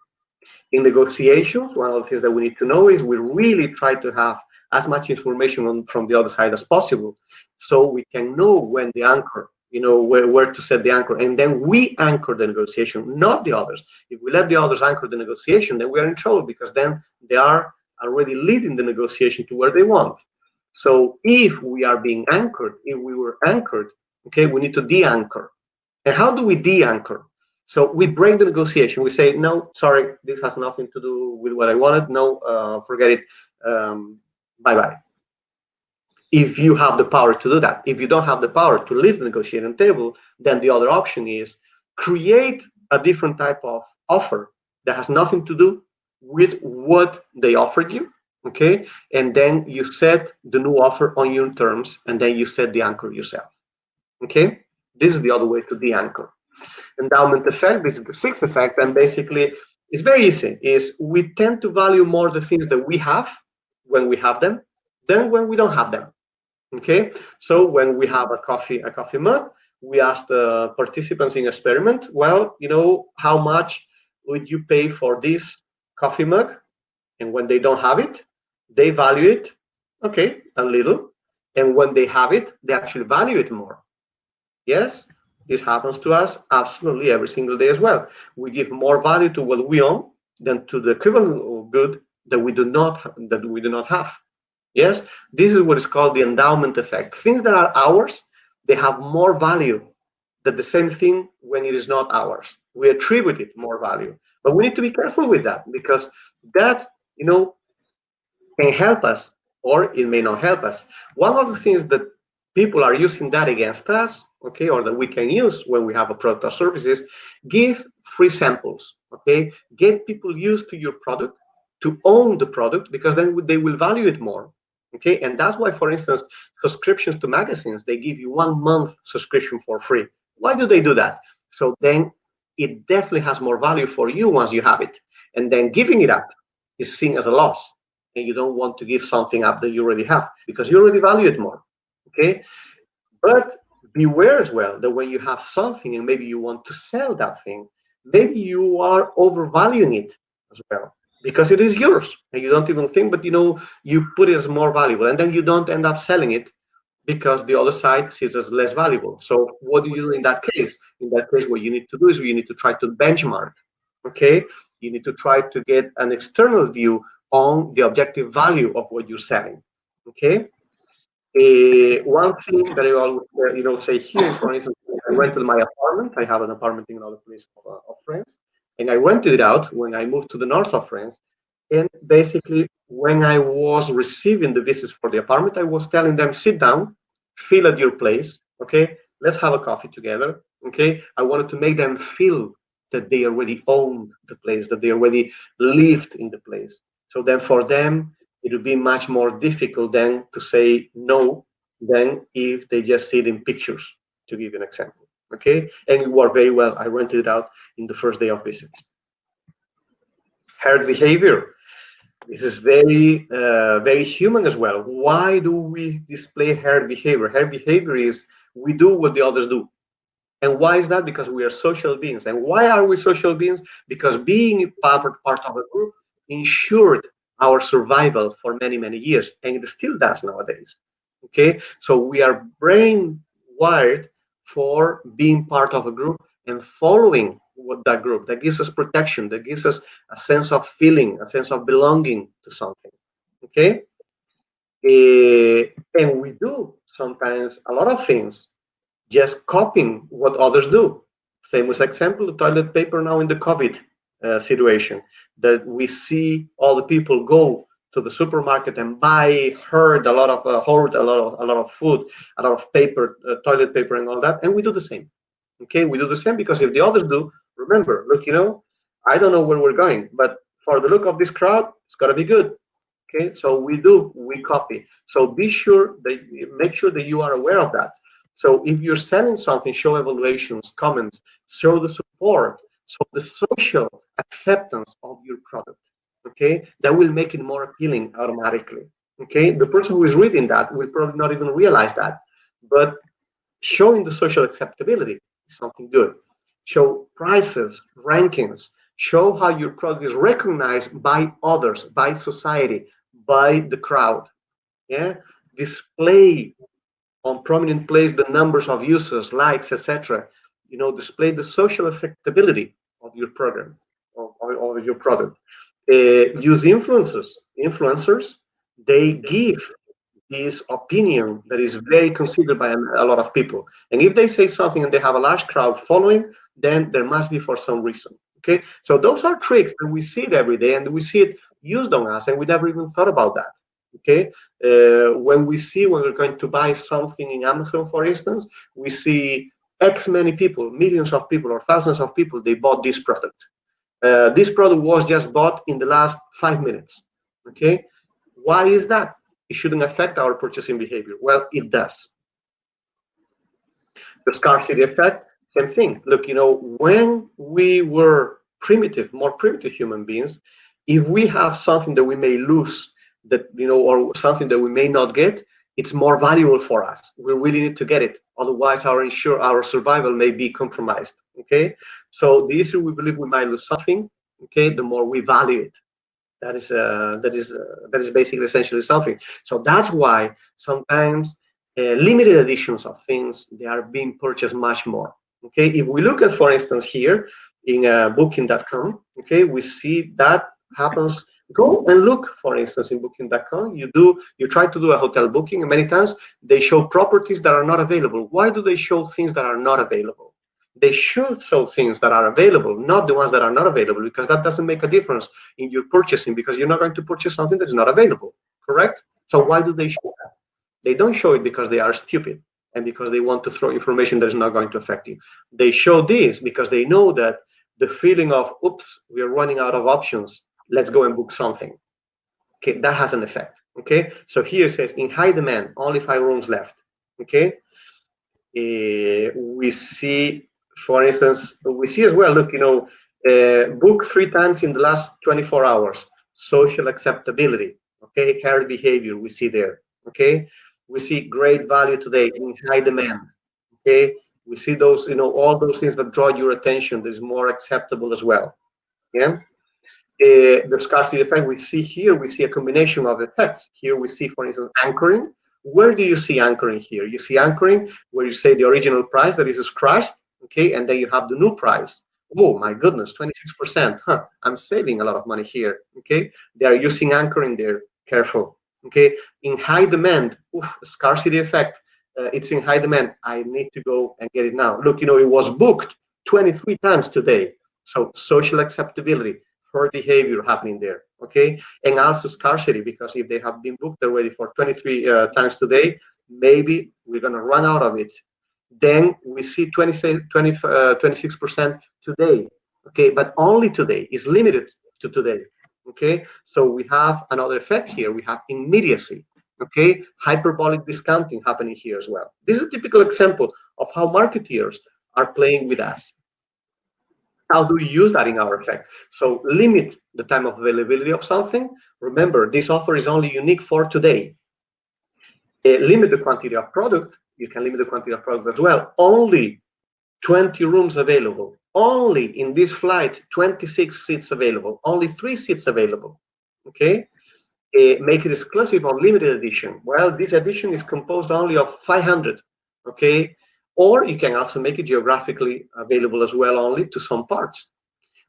Speaker 3: In negotiations, one of the things that we need to know is we really try to have as much information from the other side as possible, so we can know when the anchor, where to set the anchor, and then we anchor the negotiation, not the others. If we let the others anchor the negotiation, then we are in trouble, because then they are already leading the negotiation to where they want. So if we are being anchored, if we were anchored, okay, we need to de-anchor. And how do we de-anchor? So we break the negotiation. We say, no, sorry, this has nothing to do with what I wanted. No, forget it. Bye-bye. If you have the power to do that. If you don't have the power to leave the negotiating table, then the other option is create a different type of offer that has nothing to do with what they offered you, okay? And then you set the new offer on your terms, and then you set the anchor yourself, okay? This is the other way to de-anchor. Endowment effect, this is the sixth effect, and basically it's very easy, is we tend to value more the things that we have when we have them than when we don't have them, okay? So when we have a coffee mug, we ask the participants in experiment, well, how much would you pay for this coffee mug? And when they don't have it, they value it, okay, a little, and when they have it, they actually value it more. Yes, this happens to us absolutely every single day as well. We give more value to what we own than to the equivalent of good that we do not have. Yes, this is what is called the endowment effect. Things that are ours, they have more value than the same thing when it is not ours. We attribute it more value, but we need to be careful with that, because that can help us, or it may not help us. One of the things that people are using that against us, okay, or that we can use when we have a product or services, give free samples, okay? Get people used to your product, to own the product, because then they will value it more, okay? And that's why, for instance, subscriptions to magazines, they give you 1 month subscription for free. Why do they do that? So then it definitely has more value for you once you have it. And then giving it up is seen as a loss. And you don't want to give something up that you already have, because you already value it more, okay? But beware as well that when you have something and maybe you want to sell that thing, maybe you are overvaluing it as well, because it is yours and you don't even think, but you put it as more valuable, and then you don't end up selling it because the other side sees it as less valuable. So what do you do in that case? In that case, what you need to do is you need to try to benchmark, okay? You need to try to get an external view on the objective value of what you're selling, okay? One thing that I always, say here, for instance, I rented my apartment. I have an apartment in another place of France, and I rented it out when I moved to the north of France. And basically, when I was receiving the visits for the apartment, I was telling them, sit down, feel at your place, okay? Let's have a coffee together, okay? I wanted to make them feel that they already owned the place, that they already lived in the place. So then for them, it would be much more difficult then to say no than if they just see it in pictures, to give you an example, okay? And it worked very well. I rented it out in the first day of visits. Herd behavior. This is very, very human as well. Why do we display herd behavior? Herd behavior is we do what the others do. And why is that? Because we are social beings. And why are we social beings? Because being part of a group ensured our survival for many, many years. And it still does nowadays. Okay? So we are brain wired for being part of a group and following what that group, that gives us protection, that gives us a sense of feeling, a sense of belonging to something. Okay? And we do sometimes a lot of things just copying what others do. Famous example, the toilet paper now in the COVID situation, that we see all the people go to the supermarket and hoard a lot of food, a lot of paper, toilet paper and all that, and we do the same. Okay, we do the same because if the others do, remember, look, I don't know where we're going, but for the look of this crowd, it's got to be good. Okay, so we copy. So make sure that you are aware of that. So if you're selling something, show evaluations, comments, show the support, show the social acceptance of your product, okay? That will make it more appealing automatically, okay? The person who is reading that will probably not even realize that, but Showing the social acceptability is something good. Show prices, rankings, show how your product is recognized by others, by society, by the crowd. Yeah, display on prominent place the numbers of users, likes, etc. Display the social acceptability of your program or your product. Use influencers. Influencers, they give this opinion that is very considered by a lot of people. And if they say something and they have a large crowd following, then there must be for some reason. Okay, so those are tricks that we see it every day, and we see it used on us, and we never even thought about that. Okay, when we're going to buy something in Amazon, for instance, we see X many people, millions of people, or thousands of people, they bought this product. This product was just bought in the last 5 minutes. Okay, why is that? It shouldn't affect our purchasing behavior. Well, it does. The scarcity effect, same thing. Look, when we were more primitive human beings, if we have something that we may lose, or something that we may not get, it's more valuable for us. We really need to get it. Otherwise, our survival may be compromised. Okay, so the easier we believe we might lose something, okay, the more we value it. That is basically essentially something. So that's why sometimes limited editions of things, they are being purchased much more. Okay, if we look at, for instance, here in booking.com, okay, we see that happens. Go and look, for instance, in booking.com. You try to do a hotel booking, and many times they show properties that are not available. Why do they show things that are not available? They should show things that are available, not the ones that are not available, because that doesn't make a difference in your purchasing, because you're not going to purchase something that's not available, correct? So why do they show that? They don't show it because they are stupid and because they want to throw information that is not going to affect you. They show this because they know that the feeling of, oops, we are running out of options, let's go and book something. Okay, that has an effect. Okay, so here it says in high demand, only 5 rooms left. Okay, we see, for instance, we see as well, look, book 3 times in the last 24 hours, social acceptability. Okay, herd behavior, we see there. Okay, we see great value today in high demand. Okay, we see those, all those things that draw your attention, that is more acceptable as well. Yeah. The scarcity effect we see here, we see a combination of effects. Here we see, for instance, anchoring. Where do you see anchoring here? You see anchoring where you say the original price that is crashed, okay, and then you have the new price. Oh my goodness, 26%. Huh, I'm saving a lot of money here. Okay, they are using anchoring there. Careful. Okay, in high demand, scarcity effect. It's in high demand. I need to go and get it now. Look, it was booked 23 times today. So social acceptability for behavior happening there, okay? And also scarcity, because if they have been booked already for 23 times today, maybe we're gonna run out of it. Then we see 26% today, okay? But only today, is limited to today, okay? So we have another effect here. We have immediacy, okay? Hyperbolic discounting happening here as well. This is a typical example of how marketeers are playing with us. How do we use that in our effect? So limit the time of availability of something. Remember, this offer is only unique for today. Limit the quantity of product. You can limit the quantity of product as well. Only 20 rooms available. Only in this flight, 26 seats available. Only 3 seats available. Okay? Make it exclusive or limited edition. Well, this edition is composed only of 500. Okay? Or you can also make it geographically available as well, only to some parts.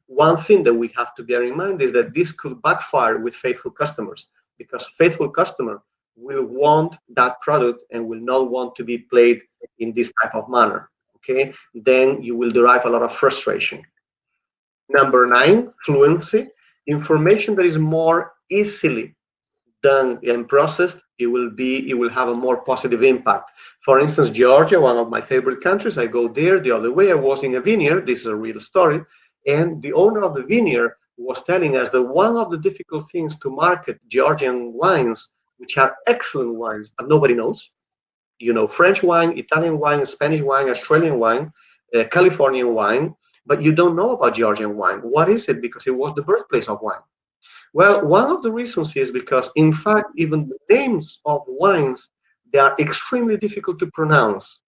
Speaker 3: One thing that we have to bear in mind is that this could backfire with faithful customers, because faithful customer will want that product and will not want to be played in this type of manner. Okay, then you will derive a lot of frustration. Number 9, fluency. Information that is more easily done and processed, it will have a more positive impact. For instance, Georgia, one of my favorite countries, I go there the other way. I was in a vineyard, this is a real story, and the owner of the vineyard was telling us that one of the difficult things to market Georgian wines, which are excellent wines, but nobody knows. French wine, Italian wine, Spanish wine, Australian wine, Californian wine, but you don't know about Georgian wine. What is it? Because it was the birthplace of wine. Well, one of the reasons is because, in fact, even the names of wines, they are extremely difficult to pronounce.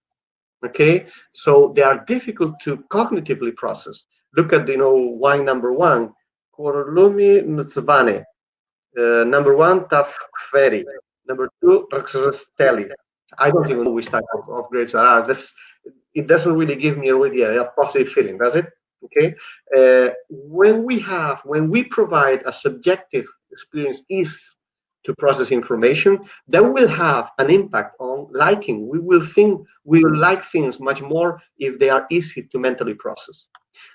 Speaker 3: Okay, so they are difficult to cognitively process. Look at, wine number one, Korlumi Mzvane. Number one, Taferi. Number two, Raxastelli. I don't even know which type of grapes there are. It doesn't really give me really a positive feeling, does it? Okay. When we provide a subjective experience is to process information, that will have an impact on liking. We will like things much more if they are easy to mentally process.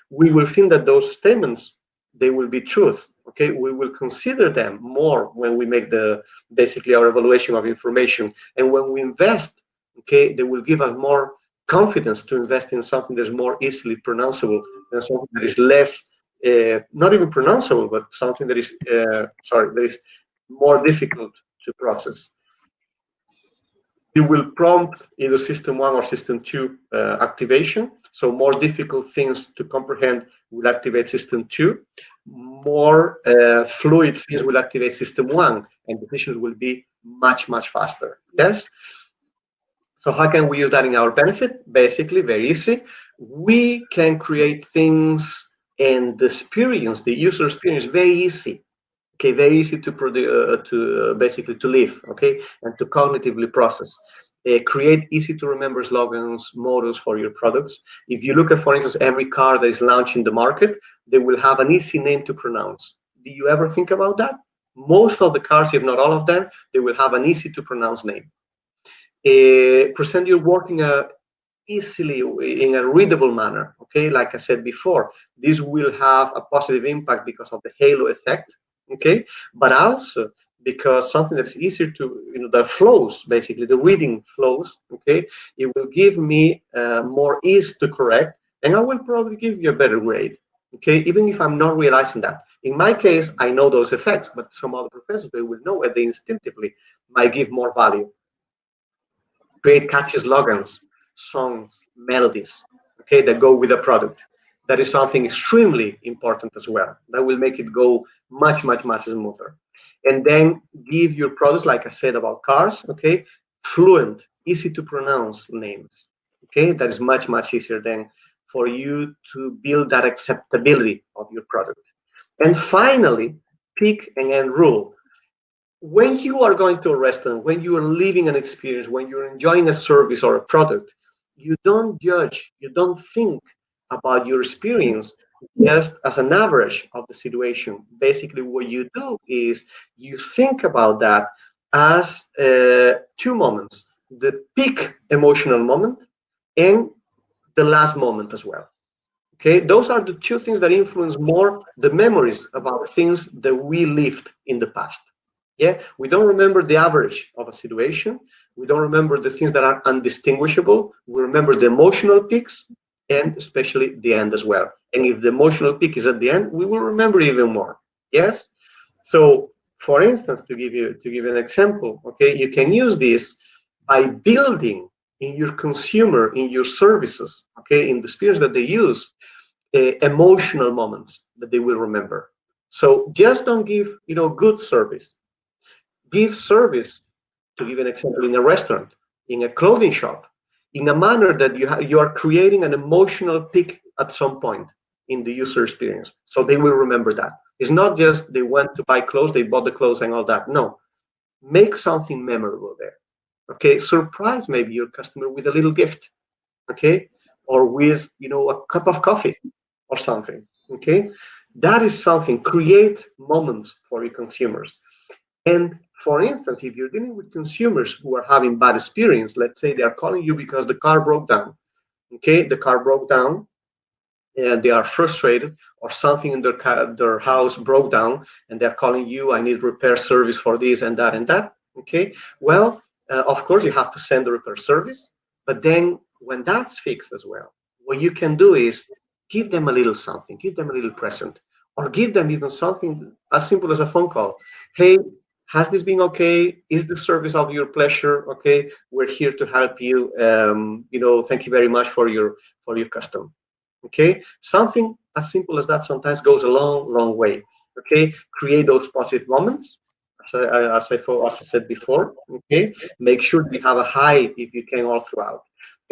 Speaker 3: We will think that those statements, they will be truth. Okay, we will consider them more when we make basically our evaluation of information, and when we invest, okay, they will give us more confidence to invest in something that's more easily pronounceable than something that is less, not even pronounceable, but something that is that is more difficult to process. You will prompt either system 1 or system 2 activation. So more difficult things to comprehend will activate system 2. More fluid things will activate system 1, and decisions will be much, much faster. Yes? So how can we use that in our benefit? Basically, very easy. We can create things and the experience, the user experience, very easy. Okay, very easy to basically to live, okay, and to cognitively process. Create easy to remember slogans, mottos for your products. If you look at, for instance, every car that is launched in the market, they will have an easy name to pronounce. Do you ever think about that? Most of the cars, if not all of them, they will have an easy to pronounce name. Present your work easily in a readable manner. Okay, like I said before, this will have a positive impact because of the halo effect. Okay, but also because something that's easier to, that flows, basically the reading flows. Okay, it will give me more ease to correct, and I will probably give you a better grade. Okay, even if I'm not realizing that. In my case, I know those effects, but some other professors, they will know, and they instinctively might give more value. Create catchy slogans, songs, melodies, okay, that go with the product. That is something extremely important as well. That will make it go much, much, much smoother. And then give your products, like I said about cars, okay, fluent, easy to pronounce names. Okay, that is much, much easier than for you to build that acceptability of your product. And finally, pick and end rule. When you are going to a restaurant, when you are living an experience, when you're enjoying a service or a product, you don't judge, you don't think about your experience just as an average of the situation. Basically, what you do is you think about that as two moments: the peak emotional moment and the last moment as well. Okay, those are the two things that influence more the memories about things that we lived in the past. Yeah, we don't remember the average of a situation. We don't remember the things that are undistinguishable. We remember the emotional peaks and especially the end as well. And if the emotional peak is at the end, we will remember even more. Yes. So, for instance, to give you an example, okay, you can use this by building in your consumer, in your services, okay, in the spheres that they use, emotional moments that they will remember. So just don't give, good service. Give service, to give an example, in a restaurant, in a clothing shop, in a manner that you are creating an emotional peak at some point in the user experience. So they will remember that. It's not just they went to buy clothes, they bought the clothes and all that. No, make something memorable there. Okay, surprise maybe your customer with a little gift. Okay, or with a cup of coffee or something. Okay, that is something. Create moments for your consumers. And for instance, if you're dealing with consumers who are having bad experience, let's say they are calling you because the car broke down. Okay, the car broke down, and they are frustrated, or something in their house broke down, and they're calling you. I need repair service for this and that and that. Okay, well, of course you have to send the repair service, but then when that's fixed as well, what you can do is give them a little something, give them a little present, or give them even something as simple as a phone call. Hey, has this been okay? Is the service of your pleasure? Okay, we're here to help you. Thank you very much for your custom. Okay, something as simple as that sometimes goes a long, long way. Okay, create those positive moments, as I said before. Okay, make sure we have a high if you can all throughout.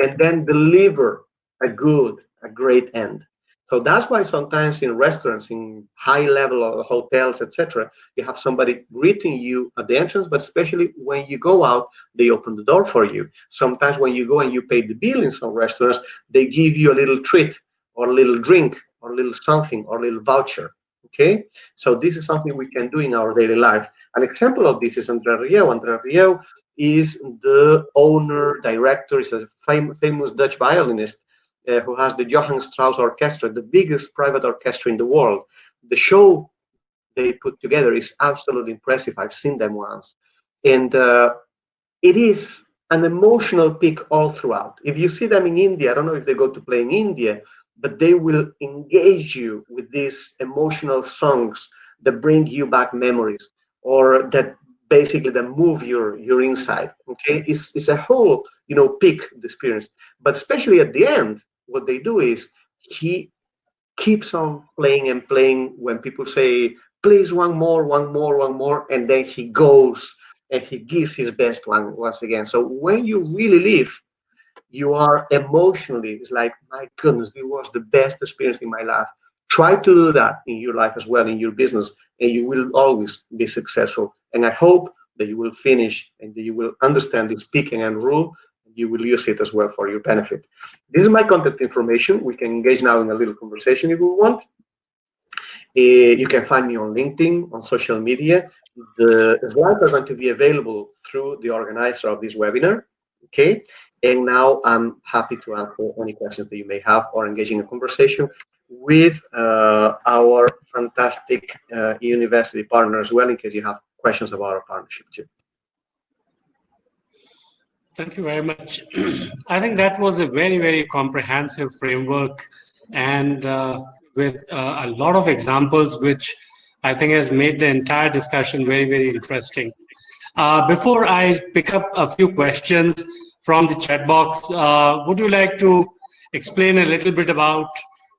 Speaker 3: and then deliver a great end. So that's why sometimes in restaurants, in high level hotels, etc., you have somebody greeting you at the entrance, but especially when you go out, they open the door for you. Sometimes when you go and you pay the bill in some restaurants, they give you a little treat or a little drink or a little something or a little voucher. Okay, so this is something we can do in our daily life. An example of this is Andre Rieu. Andre Rieu is the owner, director, is a famous Dutch violinist who has the Johann Strauss Orchestra, the biggest private orchestra in the world. The show they put together is absolutely impressive. I've seen them once. And it is an emotional peak all throughout. If you see them in India, I don't know if they go to play in India, but they will engage you with these emotional songs that bring you back memories or that basically that move your inside. Okay, it's a whole peak experience. But especially at the end, what they do is he keeps on playing and playing when people say, please one more, one more, one more, and then he goes and he gives his best one once again. So when you really leave, you are emotionally, it's like, my goodness, this was the best experience in my life. Try to do that in your life as well, in your business, and you will always be successful. And I hope that you will finish and that you will understand this peak and end rule. You will use it as well for your benefit. This is my contact information. We can engage now in a little conversation if we want. You can find me on LinkedIn, on social media. The slides are going to be available through the organizer of this webinar. Okay, and now I'm happy to answer any questions that you may have or engage in a conversation with our fantastic university partner as well, in case you have questions about our partnership too.
Speaker 2: Thank you very much. I think that was a very, very comprehensive framework and with a lot of examples, which I think has made the entire discussion very, very interesting. Before I pick up a few questions from the chat box, would you like to explain a little bit about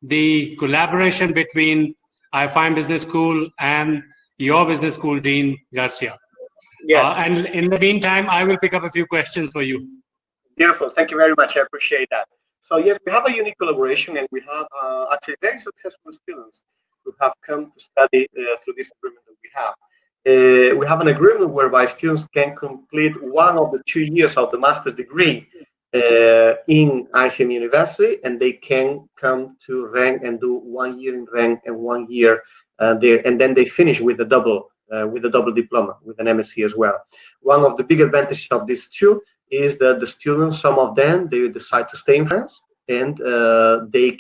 Speaker 2: the collaboration between IFIM Business School and your business school, Dean Garcia?
Speaker 3: Yes.
Speaker 2: And in the meantime, I will pick up a few questions for you.
Speaker 3: Beautiful. Thank you very much. I appreciate that. So yes, we have a unique collaboration, and we have actually very successful students who have come to study through this agreement that we have. We have an agreement whereby students can complete one of the 2 years of the master's degree in IFIM University, and they can come to REN and do 1 year in REN and 1 year there, and then they finish with a double diploma, with an MSc as well. One of the big advantages of these two is that the students, some of them, they decide to stay in France, and they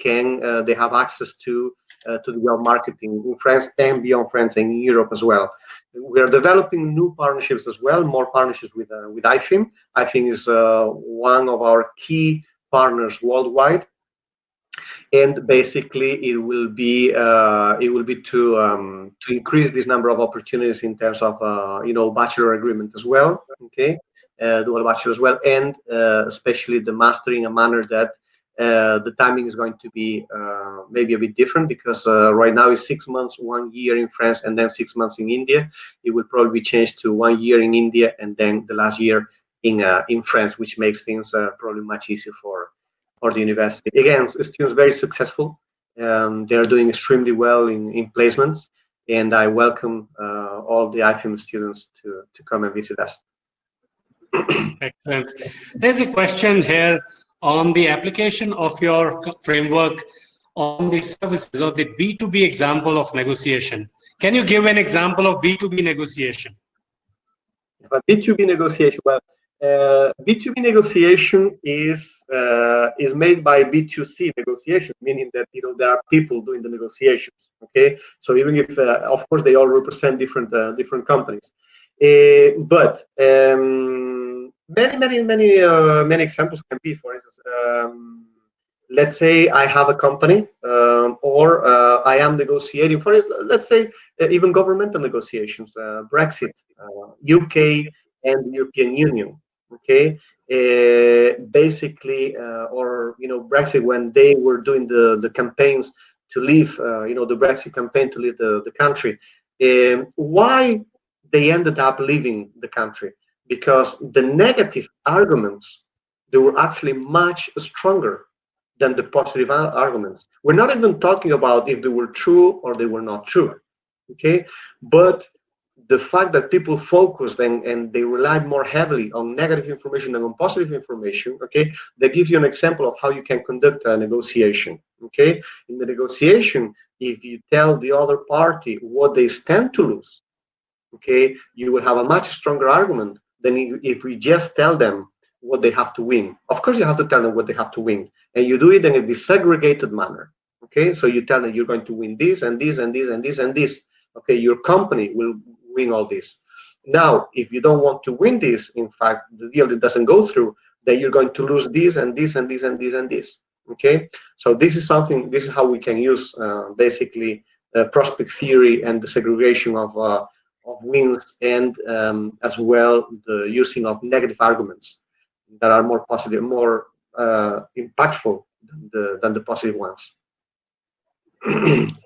Speaker 3: have access to the job marketing in France and beyond France and in Europe as well. We are developing new partnerships as well, more partnerships with IFIM. IFIM is one of our key partners worldwide, and basically it will be to increase this number of opportunities in terms of bachelor agreement as well. Okay, dual bachelor as well, and especially the master in a manner that the timing is going to be maybe a bit different, because right now it's 6 months, 1 year in France, and then 6 months in India. It will probably be changed to 1 year in India and then the last year in France, which makes things probably much easier for the university. Again, students very successful. They are doing extremely well in placements, and I welcome all the IFIM students to come and visit us.
Speaker 2: Excellent. There's a question here on the application of your framework on the services or the B2B example of negotiation. Can you give an example of B2B negotiation?
Speaker 3: B2B negotiation. Well, B2B negotiation is made by B2C negotiation, meaning that there are people doing the negotiations. Okay, so even if of course they all represent different companies, but many examples can be, for instance, let's say I have a company, or I am negotiating, for instance, let's say even governmental negotiations, Brexit, UK and the European Union. Okay, basically, or Brexit, when they were doing the campaigns to leave, the Brexit campaign to leave the country. Why they ended up leaving the country? Because the negative arguments they were actually much stronger than the positive arguments. We're not even talking about if they were true or they were not true, okay? But the fact that people focused and they relied more heavily on negative information than on positive information, okay, that gives you an example of how you can conduct a negotiation, okay? In the negotiation, if you tell the other party what they stand to lose, okay, you will have a much stronger argument than if we just tell them what they have to win. Of course, you have to tell them what they have to win, and you do it in a disaggregated manner, okay? So you tell them you're going to win this and this and this and this and this, okay? Your company will win all this. Now, if you don't want to win this, in fact, the deal that doesn't go through, then you're going to lose this and this and this and this and this, okay? So this is something, this is how we can use basically prospect theory and the segregation of wins, and as well the using of negative arguments that are more positive, more impactful than the positive ones.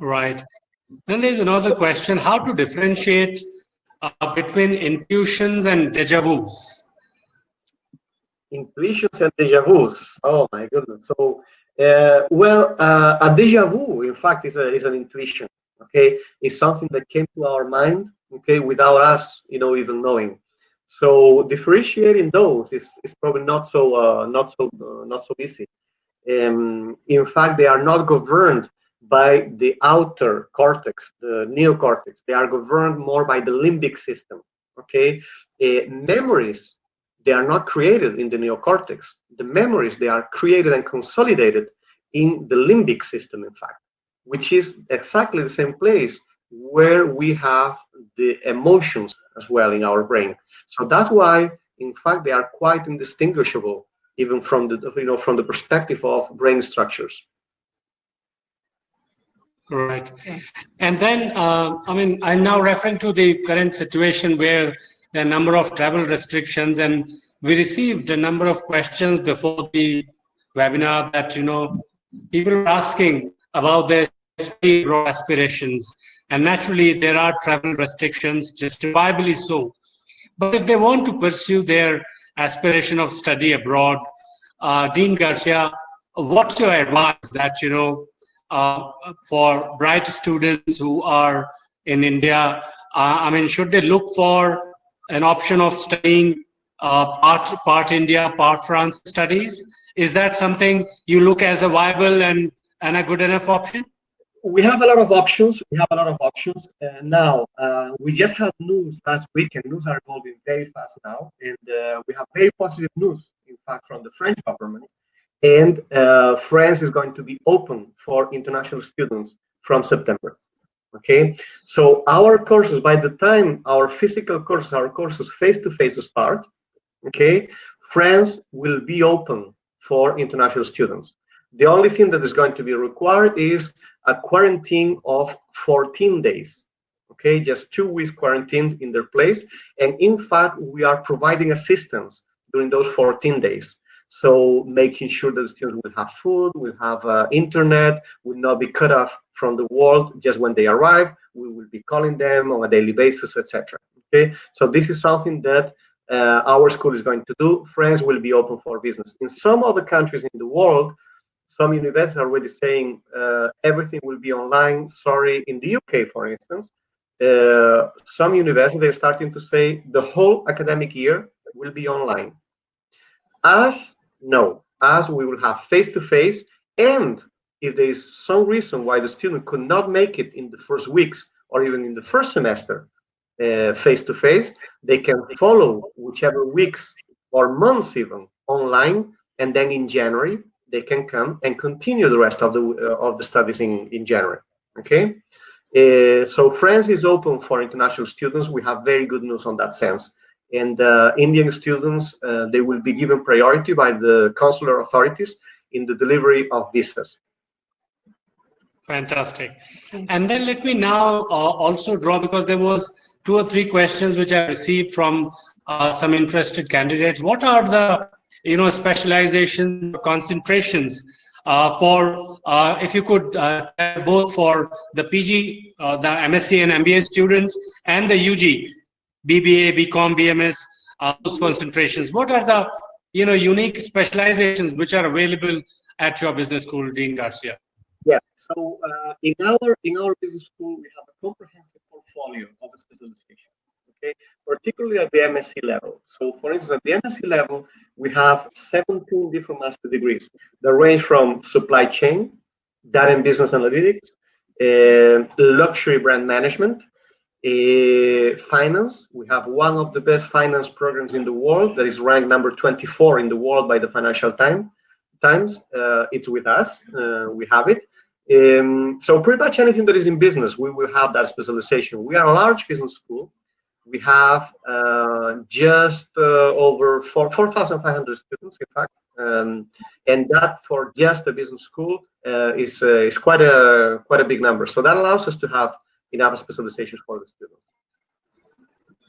Speaker 2: Right. Then there's another question: how to differentiate between intuitions and deja vus?
Speaker 3: Intuitions and deja vus. Oh my goodness. So, a deja vu, in fact, is an intuition. Okay, it's something that came to our mind, okay, without us, even knowing. So differentiating those is probably not so easy. In fact, they are not governed by the outer cortex, the neocortex. They are governed more by the limbic system. Okay, memories, they are not created in the neocortex. The memories, they are created and consolidated in the limbic system, in fact, which is exactly the same place where we have the emotions as well in our brain. So that's why, in fact, they are quite indistinguishable, even from the from the perspective of brain structures.
Speaker 2: Right. And then, I mean, I'm now referring to the current situation where there are a number of travel restrictions, and we received a number of questions before the webinar that, people are asking about their study abroad aspirations. And naturally, there are travel restrictions, justifiably so. But if they want to pursue their aspiration of study abroad, Dean Garcia, what's your advice that, for bright students who are in India, I mean, should they look for an option of studying part India, part France studies? Is that something you look as a viable and a good enough option?
Speaker 3: We have a lot of options. Now, we just had news last week, and news are evolving very fast now. And we have very positive news, in fact, from the French government. And France is going to be open for international students from September. Okay, so our courses, by the time our physical courses, our courses face-to-face start, okay, France will be open for international students. The only thing that is going to be required is a quarantine of 14 days. Okay, just 2 weeks quarantined in their place. And in fact, we are providing assistance during those 14 days. So making sure that the students will have food, will have internet, will not be cut off from the world just when they arrive. We will be calling them on a daily basis, etc. Okay, so this is something that our school is going to do. France will be open for business. In some other countries in the world, some universities are already saying everything will be online. Sorry, in the UK, for instance, some universities are starting to say the whole academic year will be online. As we will have face-to-face, and if there is some reason why the student could not make it in the first weeks or even in the first semester face-to-face, they can follow whichever weeks or months even online, and then in January they can come and continue the rest of the studies in January. Okay, so France is open for international students. We have very good news on that sense. And Indian students, they will be given priority by the consular authorities in the delivery of visas.
Speaker 2: Fantastic. And then let me now also draw, because there was 2 or 3 questions which I received from some interested candidates. What are the specializations, concentrations for, if you could both for the PG, the MSc and MBA students, and the UG, BBA, BCom, BMS, those concentrations? What are the unique specializations which are available at your business school, Dean Garcia?
Speaker 3: Yeah. So in our business school, we have a comprehensive portfolio of specialization. Okay, particularly at the MSc level. So, for instance, at the MSc level, we have 17 different master degrees that range from supply chain, data and business analytics, luxury brand management, finance. We have one of the best finance programs in the world that is ranked number 24 in the world by the Financial Times. It's with us. We have it. So pretty much anything that is in business, we will have that specialization. We are a large business school. We have just over 4,500 students, in fact, and that for just a business school is quite a big number. So that allows us to have enough specializations for the students.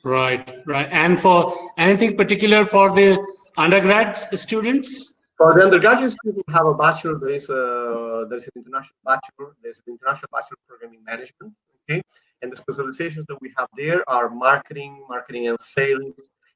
Speaker 2: Right, right. And for anything particular for the undergrad students?
Speaker 3: For the undergraduate students, we have a bachelor. There's an international bachelor. There's an international bachelor program in management. Okay, and the specializations that we have there are marketing and sales.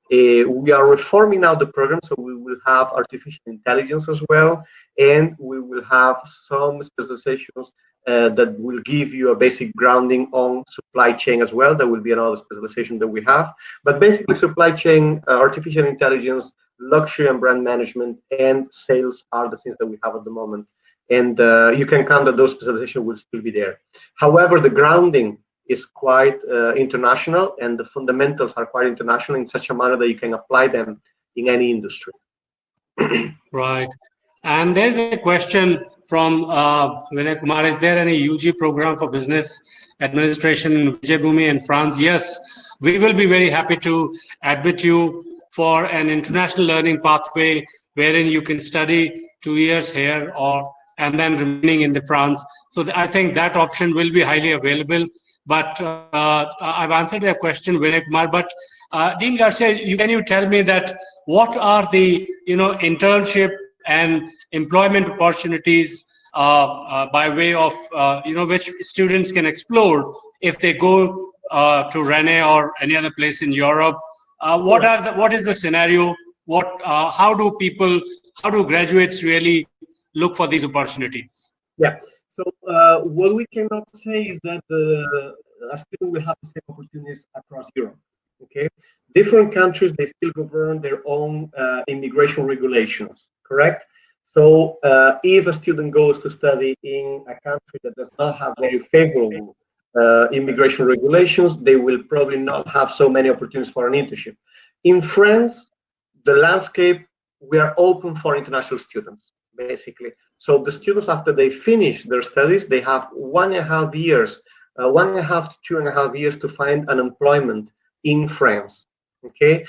Speaker 3: We are reforming now the program, so we will have artificial intelligence as well, and we will have some specializations that will give you a basic grounding on supply chain as well. That will be another specialization that we have. But basically, supply chain, artificial intelligence, luxury and brand management, and sales are the things that we have at the moment. And you can count that those specializations will still be there. However, the grounding is quite international, and the fundamentals are quite international in such a manner that you can apply them in any industry.
Speaker 2: Right. And there's a question from Vinay Kumar. Is there any UG program for business administration in Vijayabhumi in France? Yes, we will be very happy to admit you for an international learning pathway wherein you can study 2 years here and then remaining in the France. So I think that option will be highly available. But I've answered your question, Vinay Kumar. But Dean Garcia, can you tell me that what are the internship and employment opportunities by way of which students can explore if they go to Rennes or any other place in Europe? What is the scenario? How do graduates really look for these opportunities?
Speaker 3: Yeah. So what we cannot say is that a student will have the same opportunities across Europe. Okay. Different countries, they still govern their own immigration regulations. Correct. So if a student goes to study in a country that does not have very favorable immigration regulations, they will probably not have so many opportunities for an internship. In France, the landscape, we are open for international students, basically. So the students, after they finish their studies, they have 1.5 years, 1.5 to 2.5 years to find an employment in France. Okay,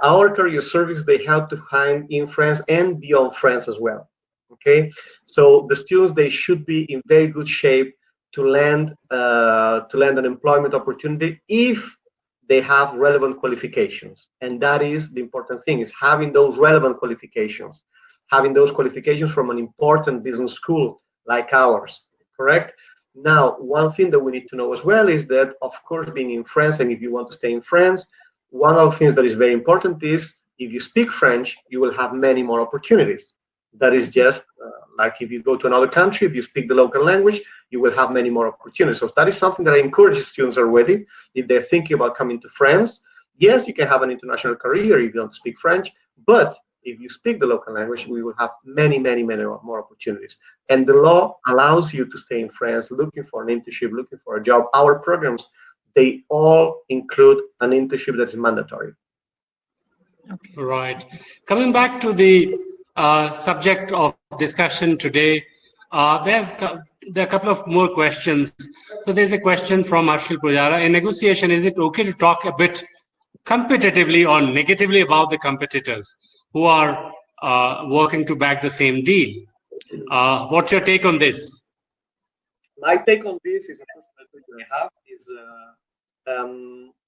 Speaker 3: our career service, they help to find in France and beyond France as well. Okay, so the students, they should be in very good shape to land an employment opportunity if they have relevant qualifications. And that is the important thing, is having those relevant qualifications, having those qualifications from an important business school like ours. Correct. Now, one thing that we need to know as well is that, of course, being in France, and if you want to stay in France, one of the things that is very important is if you speak French, you will have many more opportunities. That is just like if you go to another country, if you speak the local language, you will have many more opportunities. So that is something that I encourage students already. If they're thinking about coming to France, yes, you can have an international career if you don't speak French, but if you speak the local language, we will have many, many, many more opportunities. And the law allows you to stay in France, looking for an internship, looking for a job. Our programs, they all include an internship that is mandatory.
Speaker 2: Okay. Right. Coming back to the subject of discussion today, there are a couple of more questions. So there's a question from Arshil Pujara. In negotiation, is it okay to talk a bit competitively or negatively about the competitors who are working to back the same deal? What's your take on this?
Speaker 3: My take on this is a personal question I have is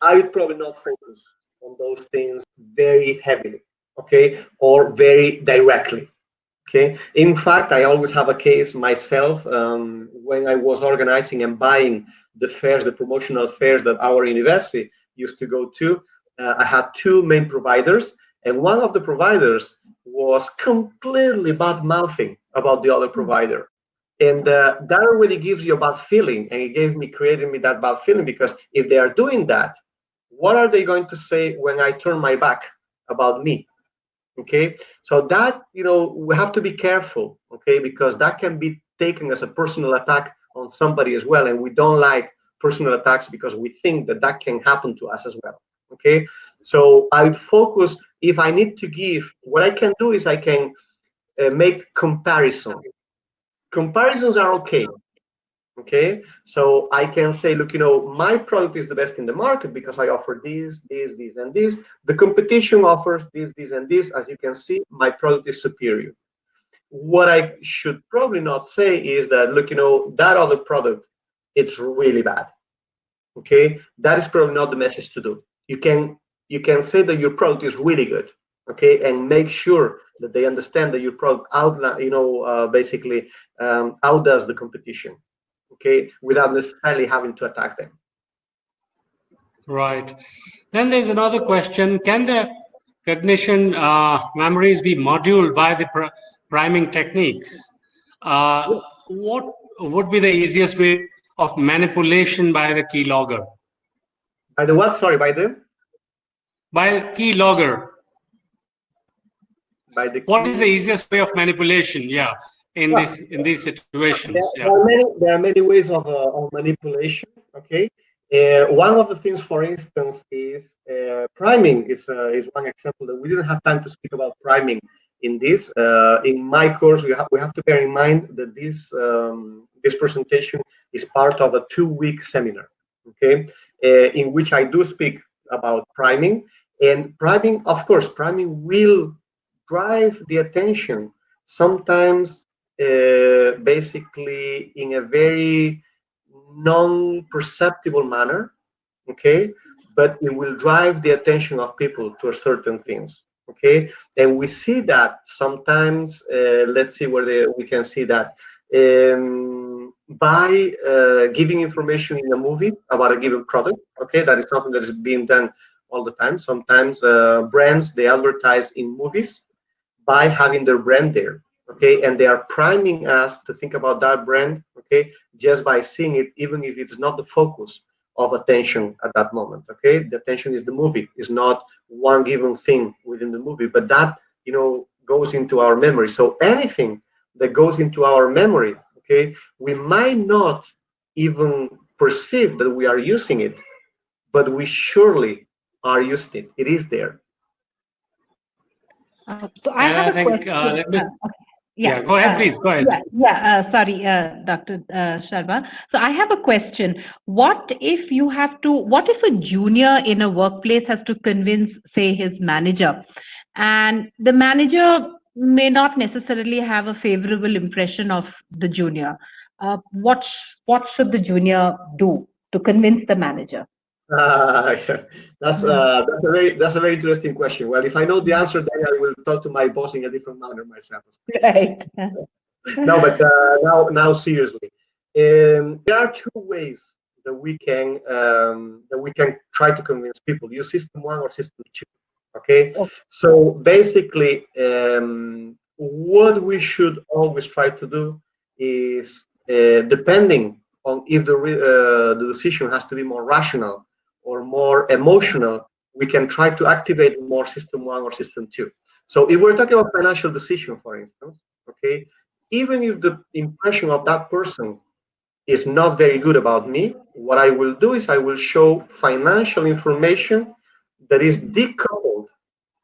Speaker 3: I would probably not focus on those things very heavily, okay, or very directly. Okay. In fact, I always have a case myself when I was organizing and buying the fairs, the promotional fairs that our university used to go to. I had two main providers, And one of the providers was completely bad mouthing about the other provider. And that already gives you a bad feeling, and it created me that bad feeling, because if they are doing that, what are they going to say when I turn my back about me? Okay, so that, we have to be careful, okay, because that can be taken as a personal attack on somebody as well, and we don't like personal attacks because we think that that can happen to us as well. Okay, so I focus, if I need to give, what I can do is I can make comparisons. Comparisons are okay. Okay, so I can say, look, my product is the best in the market because I offer this, and this. The competition offers this, and this. As you can see, my product is superior. What I should probably not say is that, look, that other product, it's really bad. Okay, that is probably not the message to do. You can say that your product is really good. Okay, and make sure that they understand that your product basically outdoes the competition. Okay, without necessarily having to attack them.
Speaker 2: Right. Then there's another question. Can the cognition memories be moduled by the priming techniques? What would be the easiest way of manipulation by the keylogger?
Speaker 3: By the what? Sorry, by the?
Speaker 2: By keylogger.
Speaker 3: By the
Speaker 2: what is the easiest way of manipulation? Yeah, in these situations.
Speaker 3: There are many ways of manipulation. Okay. One of the things, for instance, is priming is one example that we didn't have time to speak about priming in this. In my course, we have to bear in mind that this presentation is part of a 2-week seminar, okay, in which I do speak about priming. And priming, of course, priming will drive the attention sometimes basically in a very non-perceptible manner, okay, but it will drive the attention of people to certain things, okay. And we see that sometimes, let's see where we can see that by giving information in a movie about a given product, okay. That is something that is being done all the time. Sometimes brands, they advertise in movies by having their brand there, okay, and they are priming us to think about that brand, okay, just by seeing it, even if it's not the focus of attention at that moment, okay. The attention is the movie, is not one given thing within the movie, but that, goes into our memory. So anything that goes into our memory, okay, we might not even perceive that we are using it, but we surely are using it. It is there.
Speaker 1: So I have a question.
Speaker 2: Yeah, go ahead, please. Go ahead.
Speaker 1: Sorry, Dr. Sharma. So I have a question. What if a junior in a workplace has to convince, say, his manager, and the manager may not necessarily have a favorable impression of the junior? What should the junior do to convince the manager?
Speaker 3: That's a very interesting question. Well, if I know the answer, then I will talk to my boss in a different manner myself.
Speaker 1: Right.
Speaker 3: No, but now seriously, there are 2 ways that we can try to convince people: use system 1 or system 2. Okay. So basically, what we should always try to do is, depending on if the decision has to be more rational or more emotional, we can try to activate more system 1 or system 2. So if we're talking about financial decision, for instance, okay, even if the impression of that person is not very good about me, what I will do is I will show financial information that is decoupled,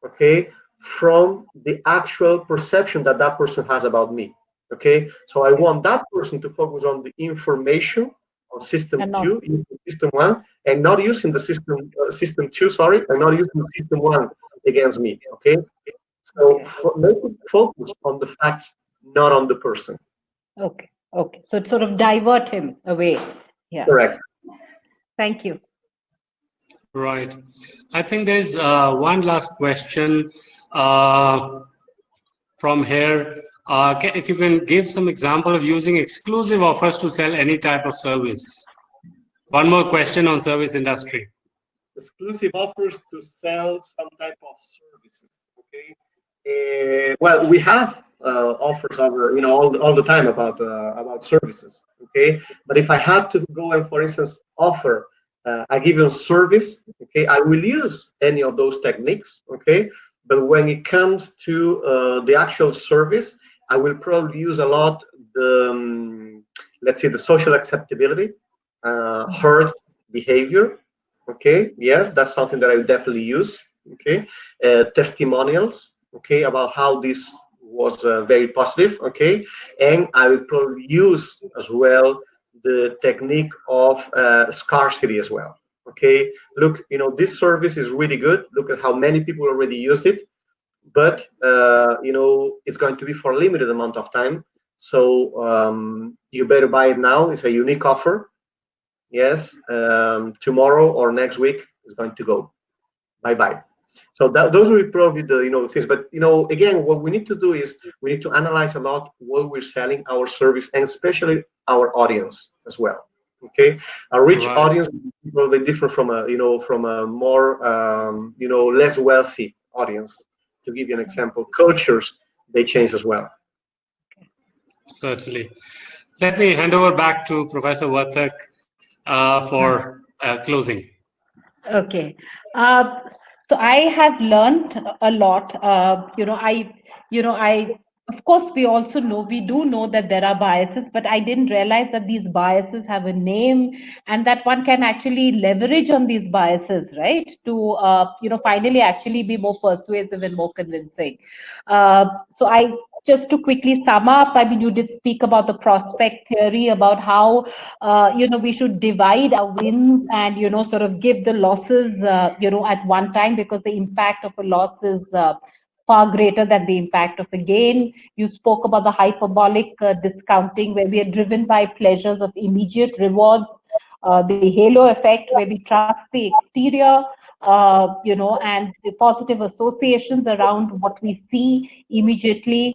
Speaker 3: okay, from the actual perception that that person has about me, okay. So I want that person to focus on the information on system 2, system 1, and not using the system 2, sorry, and not using the system 1 against me, okay. So make it focus on the facts, not on the person.
Speaker 1: Okay. So it sort of divert him away. Yeah.
Speaker 3: Correct.
Speaker 1: Thank you.
Speaker 2: Right. I think there's one last question from here. If you can give some example of using exclusive offers to sell any type of service. One more question on service industry.
Speaker 3: Exclusive offers to sell some type of services. Okay. Well, we have offers over, all the time about services. Okay. But if I had to go and, for instance, offer a given service, okay, I will use any of those techniques. Okay. But when it comes to the actual service, I will probably use a lot the, let's say, the social acceptability, herd behavior. Okay, yes, that's something that I will definitely use. Okay, testimonials. Okay, about how this was very positive. Okay, and I will probably use as well the technique of scarcity as well. Okay, look, this service is really good. Look at how many people already used it, but it's going to be for a limited amount of time. So you better buy it now. It's a unique offer. Yes, tomorrow or next week is going to go. Bye bye. So those will be probably the things. But again, what we need to do is we need to analyze a lot what we're selling, our service, and especially our audience as well. Okay, a rich
Speaker 2: Right.
Speaker 3: audience is probably different from a more less wealthy audience. To give you an example, cultures, they change as well.
Speaker 2: Certainly. Let me hand over back to Professor Vathak for closing.
Speaker 1: Okay. Uh, so I have learned a lot. Of course, we do know that there are biases, but I didn't realize that these biases have a name and that one can actually leverage on these biases, right? To, finally actually be more persuasive and more convincing. Just to quickly sum up, I mean, you did speak about the prospect theory, about how, we should divide our wins and, sort of give the losses, at one time, because the impact of a loss is far greater than the impact of a gain. You spoke about the hyperbolic discounting, where we are driven by pleasures of immediate rewards, the halo effect, where we trust the exterior, and the positive associations around what we see immediately.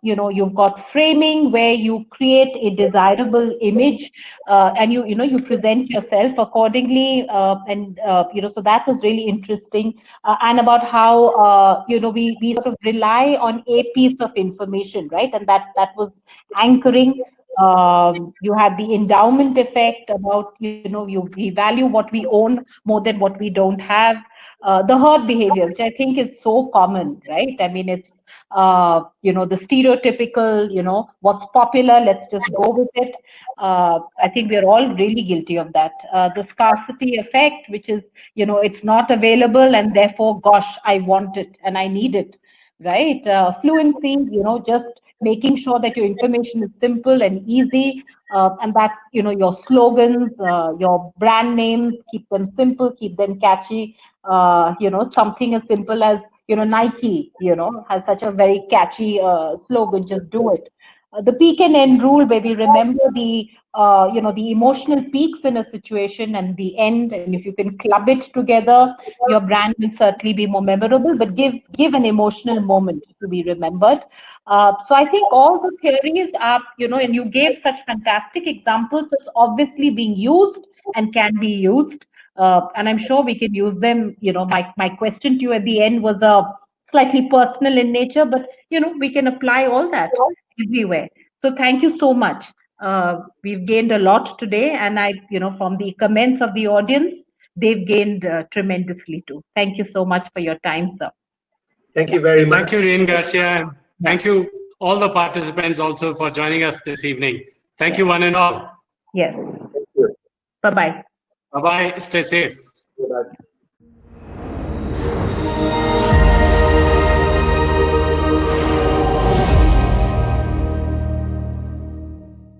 Speaker 1: You've got framing, where you create a desirable image, and you present yourself accordingly, so that was really interesting. And about how we sort of rely on a piece of information, right? And that was anchoring. You had the endowment effect, about we value what we own more than what we don't have. The herd behavior, which I think is so common, right? I mean, it's the stereotypical, what's popular, let's just go with it. I think we're all really guilty of that. The scarcity effect, which is, it's not available and therefore, gosh, I want it and I need it, right? Fluency, just making sure that your information is simple and easy. And that's, your slogans, your brand names, keep them simple, keep them catchy. Something as simple as, Nike, has such a very catchy slogan, just do it. The peak and end rule, where we remember the emotional peaks in a situation and the end, and if you can club it together, your brand will certainly be more memorable, but give an emotional moment to be remembered. So I think all the theories are, and you gave such fantastic examples, it's obviously being used and can be used. And I'm sure we can use them. My question to you at the end was slightly personal in nature, but we can apply all that everywhere. So thank you so much. We've gained a lot today, and from the comments of the audience, they've gained tremendously too. Thank you so much for your time, sir.
Speaker 3: Thank you very much.
Speaker 2: Thank you, Rian Garcia. Thank you, all the participants, also for joining us this evening. Thank you, one and all.
Speaker 1: Yes.
Speaker 3: Thank you.
Speaker 1: Bye-bye.
Speaker 2: Bye-bye. Stay safe.
Speaker 3: Bye-bye.